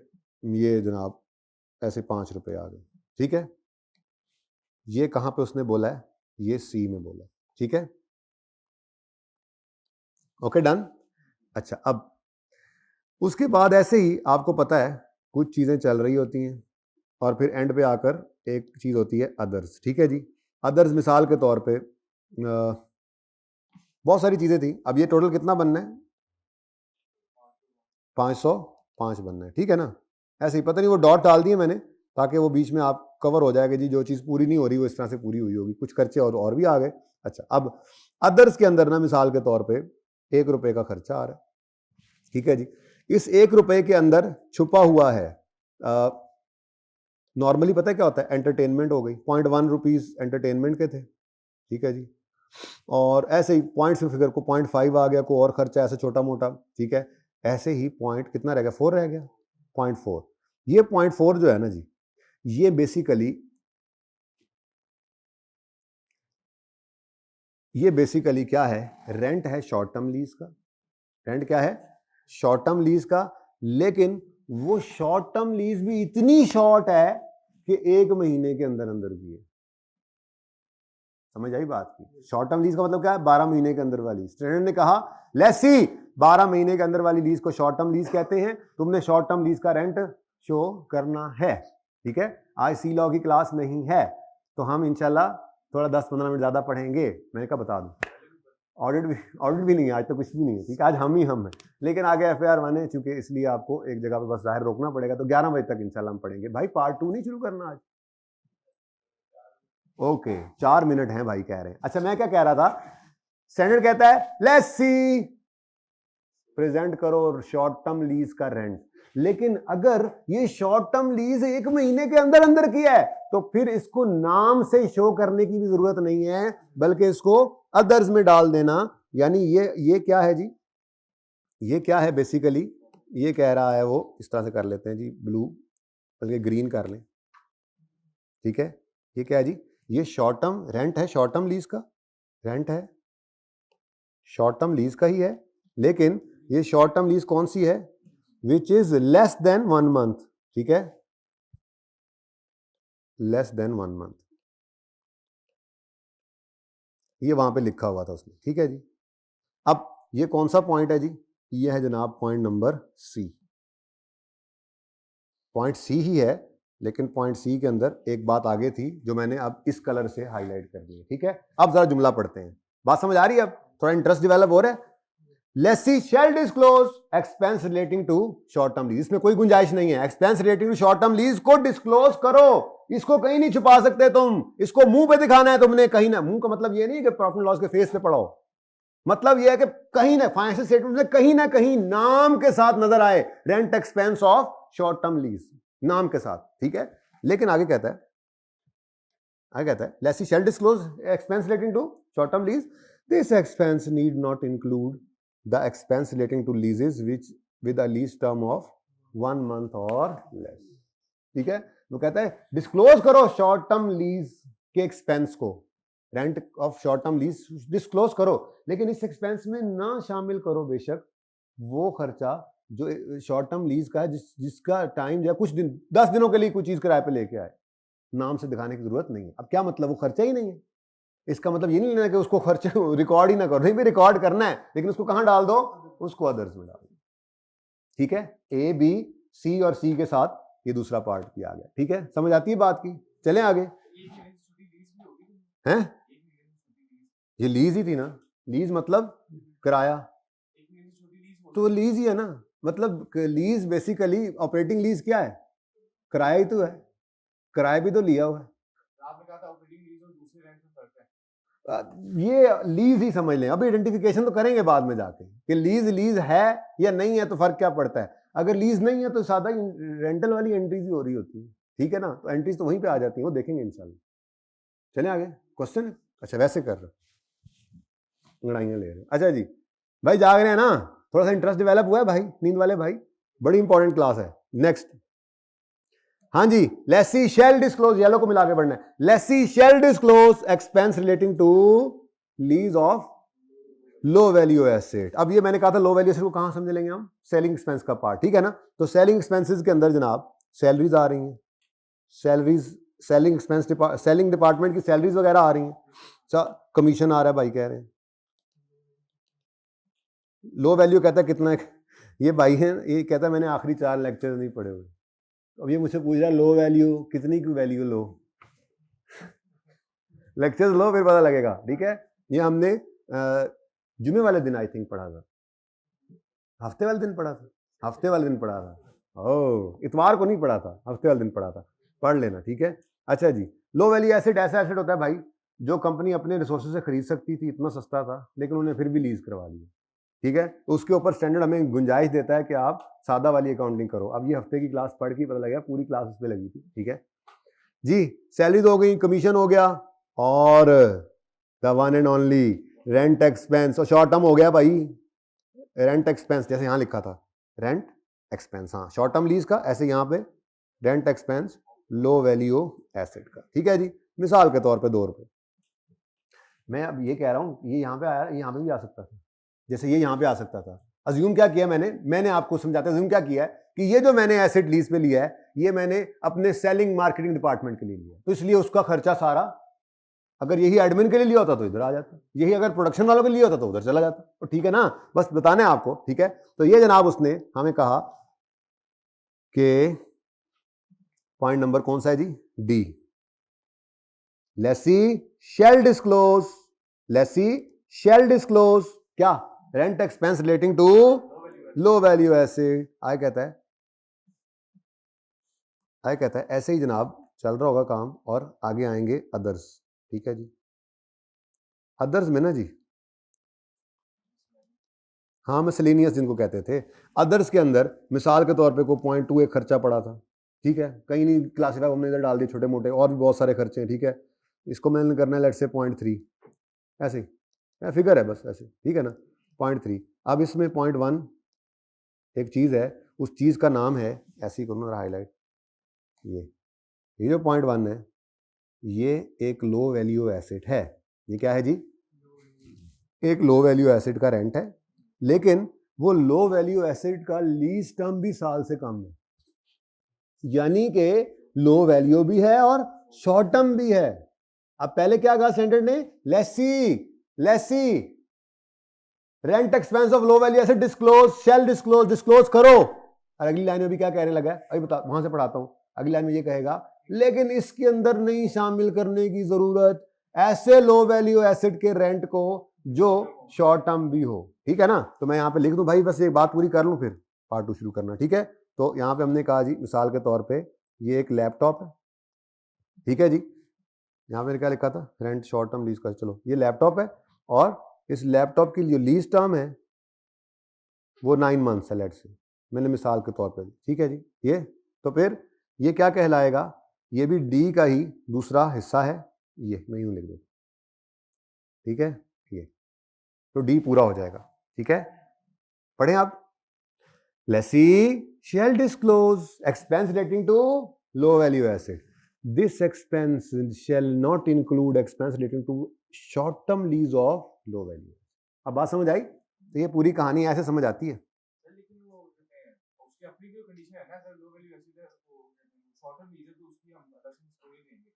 ये जनाब ऐसे 5 रुपए आ गए, ठीक है, ये कहां पे उसने बोला है, ये सी में बोला, ठीक है, ओके डन। अच्छा, अब उसके बाद ऐसे ही आपको पता है कुछ चीजें चल रही होती हैं और फिर एंड पे आकर एक चीज होती है अदर्स, ठीक है जी। अदर्स मिसाल के तौर पे बहुत सारी चीजें थी, अब ये टोटल कितना बनना है, 505 बनना है, ठीक है ना। ऐसे ही पता नहीं वो डॉट डाल दिए मैंने ताकि वो बीच में आप कवर हो जाएगा जी, जो चीज पूरी नहीं हो रही वो इस तरह से पूरी हुई होगी, कुछ खर्चे और भी आ गए। अच्छा, अब अदर्स के अंदर ना मिसाल के तौर पे 1 रुपए का खर्चा आ रहा है, ठीक है जी। इस 1 रुपए के अंदर छुपा हुआ है, नॉर्मली पता है क्या होता है, एंटरटेनमेंट हो गई, 0.1 रुपीज एंटरटेनमेंट के थे, ठीक है जी। और ऐसे ही पॉइंट से फिगर को 0.5 आ गया, को और खर्चा ऐसे छोटा मोटा, ठीक है। ऐसे ही पॉइंट कितना रह गया, 4 रह गया, 0.4। ये 0.4 जो है ना जी, ये बेसिकली क्या है, रेंट है शॉर्ट टर्म लीज का, रेंट क्या है, शॉर्ट टर्म लीज का, लेकिन वो शॉर्ट टर्म लीज भी इतनी शॉर्ट है कि 1 महीने के अंदर अंदर भी है, समझ आई बात की। शॉर्ट टर्म लीज का मतलब क्या है, 12 महीने के अंदर वाली। स्टैंडर्ड ने कहा लेसी 12 महीने के अंदर वाली लीज को शॉर्ट टर्म लीज कहते हैं, तुमने शॉर्ट टर्म लीज का रेंट शो करना है, ठीक है। आज सी लॉ की क्लास नहीं है, तो हम इंशाल्लाह थोड़ा 10-15 मिनट ज्यादा पढ़ेंगे, मैंने कहा बता दूं, ऑडिट भी नहीं है आज, तो कुछ भी नहीं है, ठीक है, आज हम ही हम हैं, लेकिन आगे FIR 1 है चूंकि, इसलिए आपको एक जगह पे बस जाहिर रोकना पड़ेगा, तो 11 बजे तक इंशाल्लाह हम पढ़ेंगे। भाई पार्ट 2 नहीं शुरू करना आज, ओके 4 मिनट हैं भाई कह रहे हैं। अच्छा, मैं क्या कह रहा था, स्टैंडर्ड कहता है लेट्स सी प्रेजेंट करो शॉर्ट टर्म लीज का रेंट, लेकिन अगर ये शॉर्ट टर्म लीज 1 महीने के अंदर अंदर की है तो फिर इसको नाम से शो करने की भी जरूरत नहीं है, बल्कि इसको अदर्स में डाल देना। यानी ये क्या है जी, ये क्या है बेसिकली, ये कह रहा है वो, इस तरह से कर लेते हैं जी, ब्लू बल्कि ग्रीन कर लें, ठीक है। ये क्या है जी, ये शॉर्ट टर्म रेंट है, शॉर्ट टर्म लीज का रेंट है, शॉर्ट टर्म लीज का ही है, लेकिन ये शॉर्ट टर्म लीज कौन सी है, which is less than 1 month, ठीक है, लेस देन 1 मंथ, ये वहां पे लिखा हुआ था उसने, ठीक है जी। अब ये कौन सा पॉइंट है जी, ये है जनाब point number c, point c ही है, लेकिन पॉइंट सी के अंदर एक बात आगे थी जो मैंने अब इस कलर से हाईलाइट कर दी है, ठीक है। अब जरा जुमला पढ़ते हैं, बात समझ आ रही है, अब थोड़ा इंटरेस्ट डेवलप हो रहा है। Lessee shall disclose expense relating to short term lease, इसमें कोई गुंजाइश नहीं है, expense relating to short term lease को डिस्क्लोज करो, इसको कहीं नहीं छुपा सकते तुम, इसको मुंह पे दिखाना है तुमने, कहीं ना, मुंह का मतलब ये नहीं कि प्रॉफिट लॉस के फेस पे पढ़ो, मतलब यह है कि कहीं ना फाइनेंशियल स्टेटमेंट में कहीं ना नाम के साथ नजर आए rent expense of short term lease, नाम के साथ, ठीक है। लेकिन आगे कहता है lessee shall disclose expense relating to short term lease, this expense need not include the expense relating to leases which with a lease term of 1 month और लेस, ठीक है। वो कहता है डिस्क्लोज करो शॉर्ट टर्म लीज के expense को, rent of short term lease disclose करो, लेकिन इस एक्सपेंस में ना शामिल करो बेशक वो खर्चा जो शॉर्ट टर्म लीज का है, जिसका टाइम जो कुछ दिन 10 दिनों के लिए कोई चीज किराए पे लेके आए, नाम से दिखाने की जरूरत नहीं है। अब क्या मतलब, वो खर्चा ही नहीं है। इसका मतलब ये नहीं लेना कि उसको खर्चे रिकॉर्ड ही ना करो, नहीं भी रिकॉर्ड करना है, लेकिन उसको कहां डाल दो, उसको अदर्स में डाल दो, ठीक है। ए बी सी और सी के साथ ये दूसरा पार्ट किया गया, ठीक है। समझ आती है बात की, चलें आगे। हैं, ये लीज ही थी ना, लीज मतलब किराया, तो लीज ही है ना, मतलब लीज बेसिकली ऑपरेटिंग लीज क्या है, किराया ही तो है, किराया भी तो लिया हुआ है। आपने कहा था ऑपरेटिंग लीज और दूसरे रेंट में फर्क है, ये लीज ही समझ लें। अभी आइडेंटिफिकेशन तो करेंगे बाद में जाके कि लीज है या नहीं है, तो फर्क क्या पड़ता है। अगर लीज नहीं है तो सादा रेंटल वाली एंट्रीज ही हो रही होती है, ठीक है ना, तो एंट्रीज तो वहीं पे आ जाती है, वो देखेंगे इंशाल्लाह। चलें आगे, क्वेश्चन, अच्छा वैसे कर रहे, लड़ाइयाँ ले रहे, अच्छा जी भाई जाग रहे हैं ना, थोड़ा सा इंटरेस्ट डेवलप हुआ है भाई, नींद वाले भाई, बड़ी इंपॉर्टेंट क्लास है। नेक्स्ट, हाँ जी, लेसी शैल डिस्क्लोज, येलो को मिला के पढ़ना है, lessee shall disclose expense relating to lease of low value asset. अब ये मैंने कहा था लो वैल्यू एसेट को कहां समझ लेंगे हम, सेलिंग एक्सपेंस का पार्ट, ठीक है ना। तो सेलिंग एक्सपेंसेस के अंदर जनाब सैलरीज आ रही हैं, salaries selling expense selling department की सैलरीज वगैरह आ रही हैं, कमीशन आ रहा है भाई, कह रहे हैं लो वैल्यू, कहता है कितना है, ये भाई है, ये कहता है मैंने आखिरी 4 लेक्चर नहीं पढ़े हुए, अब ये मुझसे पूछ रहा है लो वैल्यू कितनी की वैल्यू लो, लेक्चर लो फिर पता लगेगा, ठीक है। ये हमने जुमे वाले दिन आई थिंक पढ़ा था, हफ्ते वाले दिन पढ़ा था, हफ्ते वाले दिन पढ़ा था, ओह इतवार को नहीं पढ़ा था, हफ्ते वाले दिन पढ़ा था, पढ़ लेना, ठीक है। अच्छा जी, लो वैल्यू एसेट ऐसा एसेट होता है भाई जो कंपनी अपने रिसोर्सेज से खरीद सकती थी, इतना सस्ता था, लेकिन उन्हें फिर भी लीज करवा लिया, ठीक है। तो उसके ऊपर स्टैंडर्ड हमें गुंजाइश देता है कि आप सादा वाली अकाउंटिंग करो। अब ये हफ्ते की क्लास पढ़ के पता लगा, पूरी क्लास उस पर लगी थी, ठीक है जी। सैलरीज हो गई, कमीशन हो गया, और the one and only rent expense, और शॉर्ट टर्म हो गया भाई, रेंट एक्सपेंस जैसे यहां लिखा था रेंट एक्सपेंस, हाँ शॉर्ट टर्म लीज का, ऐसे यहां पे रेंट एक्सपेंस लो वैल्यू एसेट का, ठीक है जी। मिसाल के तौर पे 2 रुपए, मैं अब ये कह रहा हूं ये यहां पे आया, यहां पे भी आ सकता था, जैसे ये यहां पे आ सकता था। अज्यूम क्या किया मैंने आपको समझाते अज्यूम क्या किया है कि ये जो मैंने एसेट लीज पे लिया है, ये मैंने अपने सेलिंग मार्केटिंग डिपार्टमेंट के लिए लिया, तो इसलिए उसका खर्चा सारा, अगर यही एडमिन के लिए लिया होता तो इधर आ जाता, यही अगर प्रोडक्शन वालों के लिए होता तो उधर चला जाता, तो ठीक है ना, बस बताना है आपको, ठीक है। तो ये जनाब उसने हमें कहा कि पॉइंट नंबर कौन सा है जी, D, lessee shall disclose, lessee shall disclose क्या, rent expense relating to low value asset. आए कहता है ऐसे ही जनाब चल रहा होगा काम, और आगे आएंगे अदर्स, ठीक है जी। अदर्स में ना जी, हाँ मिसलेनियस जिनको कहते थे, अदर्स के अंदर मिसाल के तौर पे को 0.2 एक खर्चा पड़ा था, ठीक है, कहीं नहीं क्लासिफाई हमने इधर डाल दिए छोटे मोटे, और भी बहुत सारे खर्चे हैं, ठीक है। इसको मैंने करना है लेट्स से 0.3, ऐसे ही फिगर है बस ऐसे, ठीक है ना, 0.3। अब इसमें 0.1 एक चीज़ है, उस चीज़ का नाम है, ऐसे ही करूँ हाईलाइट, ये जो 0.1 है ये एक लो वैल्यू एसेट है, ये क्या है जी, एक लो वैल्यू एसेट का रेंट है, लेकिन वो लो वैल्यू एसेट का लीज टर्म भी साल से कम है, यानी कि लो वैल्यू भी है और शॉर्ट टर्म भी है। अब पहले क्या कहा स्टैंडर्ड ने, lessee rent expense of low value asset disclose shall disclose करो, और अगली लाइन में भी क्या कहने लगा है, अभी बता वहां से पढ़ाता हूं, अगली लाइन में ये कहेगा लेकिन इसके अंदर नहीं शामिल करने की जरूरत ऐसे लो वैल्यू एसेट के रेंट को जो शॉर्ट टर्म भी हो, ठीक है ना। तो मैं यहां पे लिख दूं भाई, बस एक बात पूरी कर लूं फिर पार्ट 2 शुरू करना, ठीक है। तो यहां पे हमने कहा जी मिसाल के तौर पे ये एक लैपटॉप है, ठीक है जी, यहां पे क्या लिखा था रेंट शॉर्ट टर्म लीज का, चलो ये लैपटॉप है और इस लैपटॉप की जो लीज टर्म है वो 9 मंथ्स है, लेट से, मैंने मिसाल के तौर पे, ठीक है जी। ये तो फिर ये क्या कहलाएगा, ये भी डी का ही दूसरा हिस्सा है, ये मैं यूं लिख दूं, ठीक है, ये तो डी पूरा हो जाएगा, ठीक है। पढ़ें आप, Lesi shall disclose expense relating to low value asset. This expense shall not include expense relating to short term lease of low value. अब बात समझ आई? तो ये पूरी कहानी ऐसे समझ आती है। लेकिन वो उसकी अपनी कोई कंडीशन है ना सर, लो वैल्यू एसेट है, शॉर्ट टर्म लीज है तो उसकी हम अदरसन स्टोरी देंगे।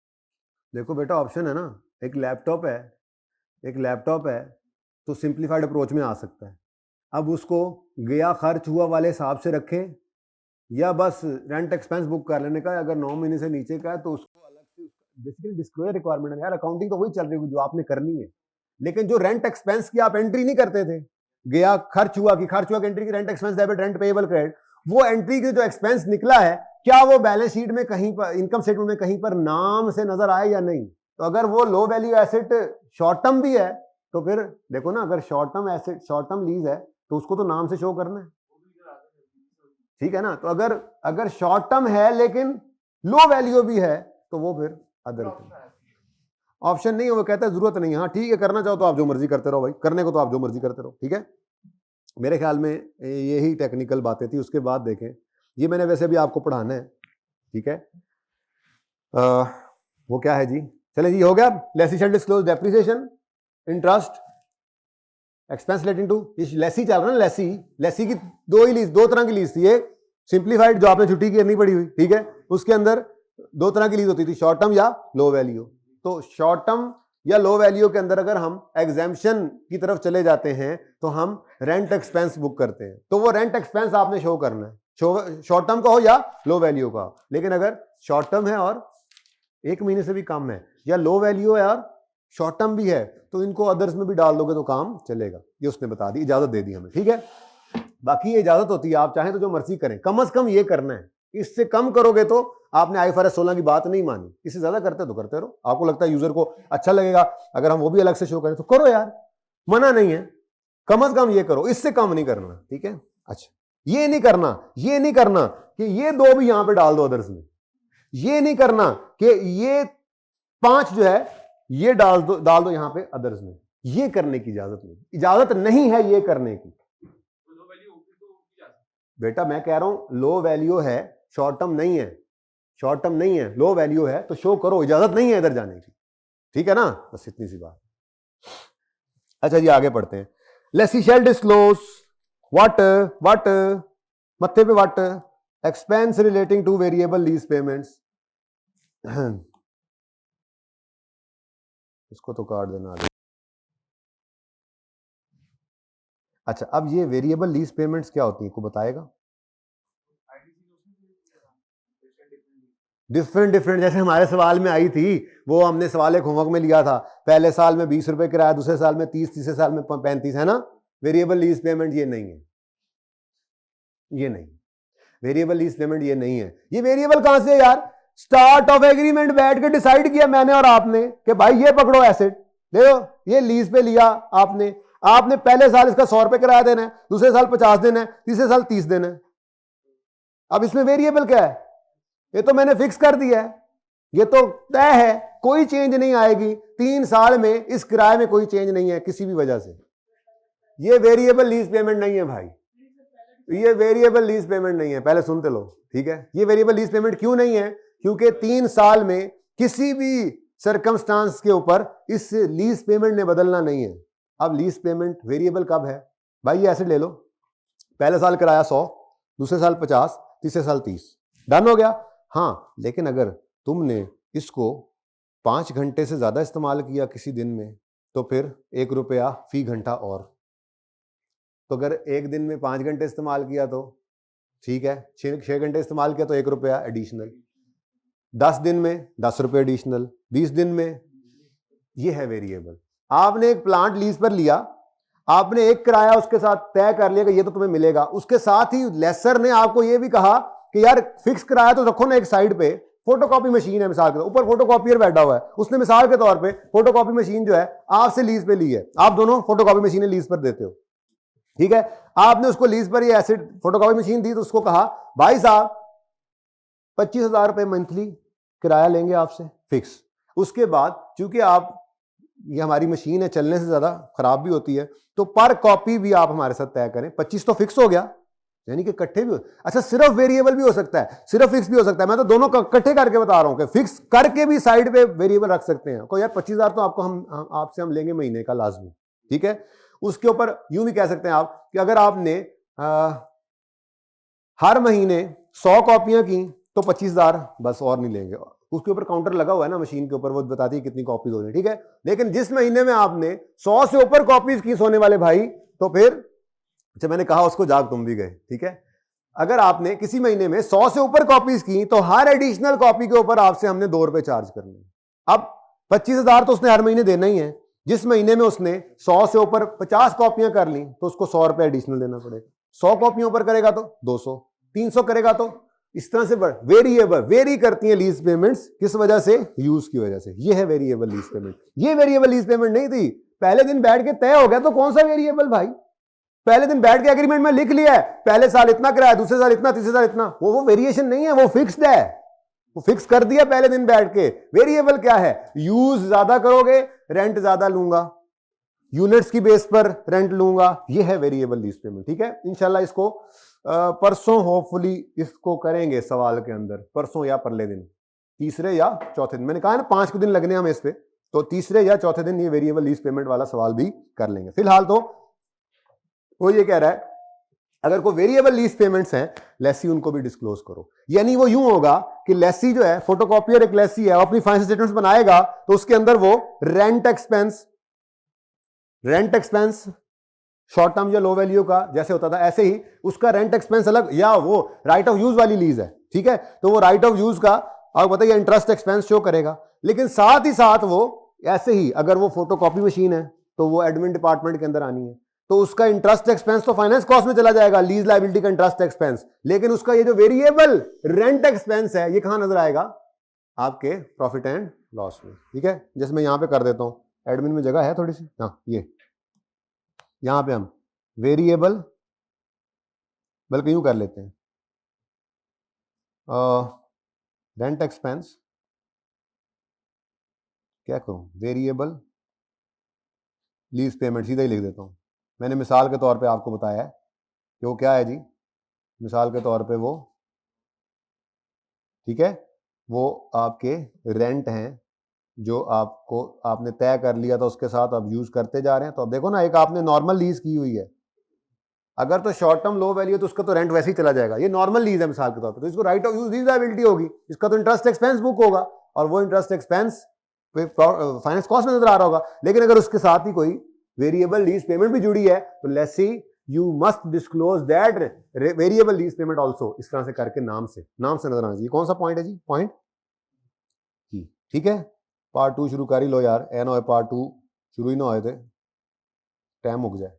देखो बेटा, ऑप्शन है ना, एक लैपटॉप है तो सिंप्लीफाइड अप्रोच में आ सकता है। अब उसको गया खर्च हुआ वाले हिसाब से रखें या बस रेंट एक्सपेंस बुक कर लेने का, अगर 9 महीने से नीचे का है तो उसको अलग से, बेसिकली डिस्क्लोजर रिक्वायरमेंट है यार, अकाउंटिंग तो वही चल रही है जो आपने करनी है। लेकिन जो रेंट एक्सपेंस की आप एंट्री नहीं करते थे, गया खर्च हुआ की एंट्री की, rent expense debit, rent payable credit, वो एंट्री के जो एक्सपेंस निकला है, क्या वो बैलेंस शीट में कहीं पर, इनकम स्टेटमेंट में कहीं पर नाम से नजर आए या नहीं। तो अगर वो लो वैल्यू एसेट शॉर्ट टर्म भी है तो फिर देखो ना, अगर short term asset, short term lease है तो उसको तो नाम से शो करना है, ठीक है ना। तो अगर शॉर्ट टर्म है लेकिन लो वैल्यू भी है तो वो फिर अदर ऑप्शन नहीं है, वो कहता है जरूरत नहीं है। हाँ ठीक है, करना चाहो तो आप जो मर्जी करते रहो भाई, करने को तो आप जो मर्जी करते रहो, ठीक है। मेरे ख्याल में यही टेक्निकल बातें थी। उसके बाद देखें, ये मैंने वैसे भी आपको पढ़ाना है, ठीक है। वो क्या है जी, चले जी, हो गया। Lessee shall disclose depreciation, interest, expense relating to, lessee चल रहा है ना, लेसी की दो तरह की लीज थी। ये सिंप्लीफाइड जो आपने छुट्टी की नहीं पड़ी हुई, ठीक है, उसके अंदर दो तरह की लीज होती थी, शॉर्ट टर्म या लो वैल्यू। तो शॉर्ट टर्म या लो वैल्यू के अंदर अगर हम एग्जाम्पशन की तरफ चले जाते हैं तो हम रेंट एक्सपेंस बुक करते हैं, तो वो रेंट एक्सपेंस आपने शो करना है, शॉर्ट टर्म का हो या लो वैल्यू का। लेकिन अगर शॉर्ट टर्म है और 1 महीने से भी कम है, या लो वैल्यू है और शॉर्ट टर्म भी है, तो इनको अदर्स में भी डाल दोगे तो काम चलेगा। ये उसने बता दी, इजाजत दे दी हमें, ठीक है। बाकी ये इजाजत होती है, आप चाहें तो जो मर्जी करें, कम से कम ये करना है। इससे कम करोगे तो आपने IFRS 16 की बात नहीं मानी, इससे ज्यादा करते तो करते रहो। आपको लगता है यूजर को अच्छा लगेगा अगर हम वो भी अलग से शो करें तो करो यार, मना नहीं है, कम से कम ये करो, इससे कम नहीं करना, ठीक है। अच्छा, ये नहीं करना कि ये 2 भी यहां पे डाल दो अदर्स में, ये नहीं करना कि ये 5 जो है ये डाल दो यहां पे अदर्स में, ये करने की इजाजत नहीं है ये करने की। बेटा मैं कह रहा हूं लो वैल्यू है, शॉर्ट टर्म नहीं है, लो वैल्यू है तो शो करो, इजाजत नहीं है इधर जाने की, ठीक है ना, बस इतनी सी बात। अच्छा जी, आगे पढ़ते हैं। लेसी शैल डिस्क्लोज व्हाट मत्थे पे what, expense relating two variable lease payments. इसको तो काट देना आगे। अच्छा, अब ये वेरिएबल लीज पेमेंट्स क्या होती है, को बताएगा? डिफरेंट, जैसे हमारे सवाल में आई थी, वो हमने सवाल एक होमवर्क में लिया था, पहले साल में 20 रुपए किराया, दूसरे साल में 30, तीसरे साल में 35, है ना। वेरिएबल लीज पेमेंट ये नहीं है, वेरिएबल लीज पेमेंट ये नहीं है। ये वेरिएबल कहां से यार, स्टार्ट ऑफ एग्रीमेंट बैठ के डिसाइड किया मैंने और आपने कि भाई ये पकड़ो एसेट, देखो ये लीज पे लिया आपने पहले साल इसका 100 रुपए किराया देना है, दूसरे साल 50 देना है, तीसरे साल 30 देना है। अब इसमें वेरिएबल क्या है, ये तो मैंने फिक्स कर दिया है, ये तो तय है, कोई चेंज नहीं आएगी 3 साल में, इस किराए में कोई चेंज नहीं है किसी भी वजह से। ये वेरिएबल लीज पेमेंट नहीं है भाई, ये वेरिएबल लीज पेमेंट नहीं है, पहले सुनते लो, ठीक है। ये वेरिएबल लीज पेमेंट क्यों नहीं है, क्योंकि 3 साल में किसी भी सर्कमस्टांस के ऊपर इस लीज पेमेंट ने बदलना नहीं है। अब लीज पेमेंट वेरिएबल कब है भाई, ये एसेट ले लो, पहले साल किराया 100, दूसरे साल 50, तीसरे साल 30, डन हो गया। हाँ, लेकिन अगर तुमने इसको 5 घंटे से ज्यादा इस्तेमाल किया किसी दिन में तो फिर 1 रुपया फी घंटा और, तो अगर एक दिन में 5 घंटे इस्तेमाल किया तो ठीक है, 6 घंटे इस्तेमाल किया तो 1 रुपया एडिशनल, 10 दिन में 10 रुपये एडिशनल, 20 दिन में, ये है वेरिएबल। आपने एक प्लांट लीज पर लिया, आपने एक किराया उसके साथ तय कर लिया कि ये तो तुम्हें मिलेगा, उसके साथ ही लेसर ने आपको ये भी कहा कि यार फिक्स किराया तो रखो ना एक साइड पे, फोटोकॉपी मशीन है मिसाल के तौर, ऊपर फोटोकॉपियर बैठा हुआ है, उसने मिसाल के तौर पे फोटोकॉपी मशीन जो है आपसे लीज पे ली है, आप दोनों फोटोकॉपी मशीनें लीज पर देते हो, ठीक है। आपने उसको लीज पर ये एसिड फोटोकॉपी मशीन दी, तो उसको कहा भाई साहब 25,000 रुपए मंथली किराया लेंगे आपसे फिक्स। उसके बाद चूंकि आप, ये हमारी मशीन है, चलने से ज्यादा खराब भी होती है, तो पर कॉपी भी आप हमारे साथ तय करें। 25 तो फिक्स हो गया, यानी कि इकट्ठे भी हो, अच्छा सिर्फ वेरिएबल भी हो सकता है, सिर्फ फिक्स भी हो सकता है, मैं तो दोनों इकट्ठे करके बता रहा हूं कि फिक्स करके भी साइड पे वेरिएबल रख सकते हैं। कोई यार 25,000 तो आपको हम आपसे हम लेंगे महीने का लाजमी, ठीक है। उसके ऊपर यूं भी कह सकते हैं आप कि अगर आपने हर महीने 100 कॉपियां की तो 25,000 बस, और नहीं लेंगे। उसके ऊपर काउंटर लगा हुआ है ना मशीन के ऊपर, वो बताती है कितनी कॉपीज हो रही, ठीक है। लेकिन जिस महीने में आपने 100 से ऊपर कॉपीज की सोने वाले भाई, तो फिर अच्छा मैंने कहा उसको जाग तुम भी गए, ठीक है। अगर आपने किसी महीने में 100 से ऊपर कॉपीज की तो हर एडिशनल कॉपी के ऊपर आपसे हमने 2 रुपए चार्ज करने। अब 25,000 तो उसने हर महीने देना ही है। जिस महीने में उसने 100 से ऊपर 50 कॉपियां कर ली तो उसको 100 रुपए एडिशनल देना पड़ेगा। 100 कॉपियों पर करेगा तो 200, 300 करेगा तो इस तरह से वेरिएबल वेरी करती है लीज पेमेंट्स। किस वजह से? यूज की वजह से। ये है वेरिएबल लीज पेमेंट। ये वेरिएबल लीज पेमेंट नहीं थी, पहले दिन बैठ के तय हो गया तो कौन सा वेरिएबल भाई? पहले दिन बैठ के एग्रीमेंट में लिख लिया है, पहले साल इतना किराया, दूसरे साल इतना, तीसरे साल इतना। वो वेरिएशन नहीं है, वो फिक्स्ड है, वो फिक्स कर दिया पहले दिन बैठ के। वेरिएबल क्या है? यूज ज्यादा करोगे रेंट ज्यादा लूंगा, यूनिट्स की बेस पर रेंट लूंगा। ये है वेरिएबल लीज पेमेंट, ठीक है। इंशाल्लाह इसको परसों होपफुली इसको करेंगे सवाल के अंदर, परसों या परले दिन, तीसरे या चौथे दिन। मैंने कहा है ना 5 दिन लगने हम इस पे, तो तीसरे या चौथे दिन ये वेरिएबल लीज पेमेंट वाला सवाल भी कर लेंगे। फिलहाल तो वो ये कह रहा है अगर कोई वेरिएबल लीज पेमेंट्स हैं, लेसी उनको भी डिस्क्लोज करो। यानी वो यूं होगा कि लेसी जो है, फोटोकॉपियर एक लेसी है, अपनी फाइनेंशियल स्टेटमेंट्स बनाएगा तो उसके अंदर वो रेंट एक्सपेंस शॉर्ट टर्म या लो वैल्यू का जैसे होता था, ऐसे ही उसका रेंट एक्सपेंस अलग, या वो राइट ऑफ यूज वाली लीज है, ठीक है, तो वो राइट ऑफ यूज का आपको पता है इंटरेस्ट एक्सपेंस शो करेगा। लेकिन साथ ही साथ वो ऐसे ही, अगर वो फोटोकॉपी मशीन है तो वो एडमिन डिपार्टमेंट के अंदर आनी है, तो उसका इंटरेस्ट एक्सपेंस तो फाइनेंस कॉस्ट में चला जाएगा, लीज लायबिलिटी का इंटरेस्ट एक्सपेंस। लेकिन उसका ये जो वेरिएबल रेंट एक्सपेंस है, ये कहां नजर आएगा? आपके प्रॉफिट एंड लॉस में, ठीक है। जैसे मैं यहां पे कर देता हूं, एडमिन में जगह है थोड़ी सी, हाँ ये यहां पे हम वेरिएबल, बल्कि यूं कर लेते हैं, रेंट एक्सपेंस, क्या करूं, वेरिएबल लीज पेमेंट सीधा ही लिख देता हूं। मैंने मिसाल के तौर पे आपको बताया है कि वो क्या है जी, मिसाल के तौर पे वो, ठीक है, वो आपके रेंट हैं जो आपने तय कर लिया था, उसके साथ आप यूज करते जा रहे हैं। तो अब देखो ना, एक आपने नॉर्मल लीज की हुई है, अगर तो शॉर्ट टर्म लो वैल्यू तो उसका तो रेंट वैसे ही चला जाएगा। ये नॉर्मल लीज है मिसाल के तौर पे, तो इसको right of use lease liability होगी, इसका तो इंटरेस्ट एक्सपेंस बुक होगा, और वो इंटरेस्ट एक्सपेंस फाइनेंस कॉस्ट में नजर आ रहा होगा। लेकिन अगर उसके साथ ही कोई वेरिएबल लीज पेमेंट भी जुड़ी है तो let's see you must disclose that variable lease payment also, इस तरह से करके नाम से नजर आना चाहिए। कौन सा पॉइंट है जी? पॉइंट की, ठीक है। पार्ट 2 शुरू कर ही लो यार, ए ना हो पार्ट 2 शुरू ही ना होए थे टाइम मुक जाए।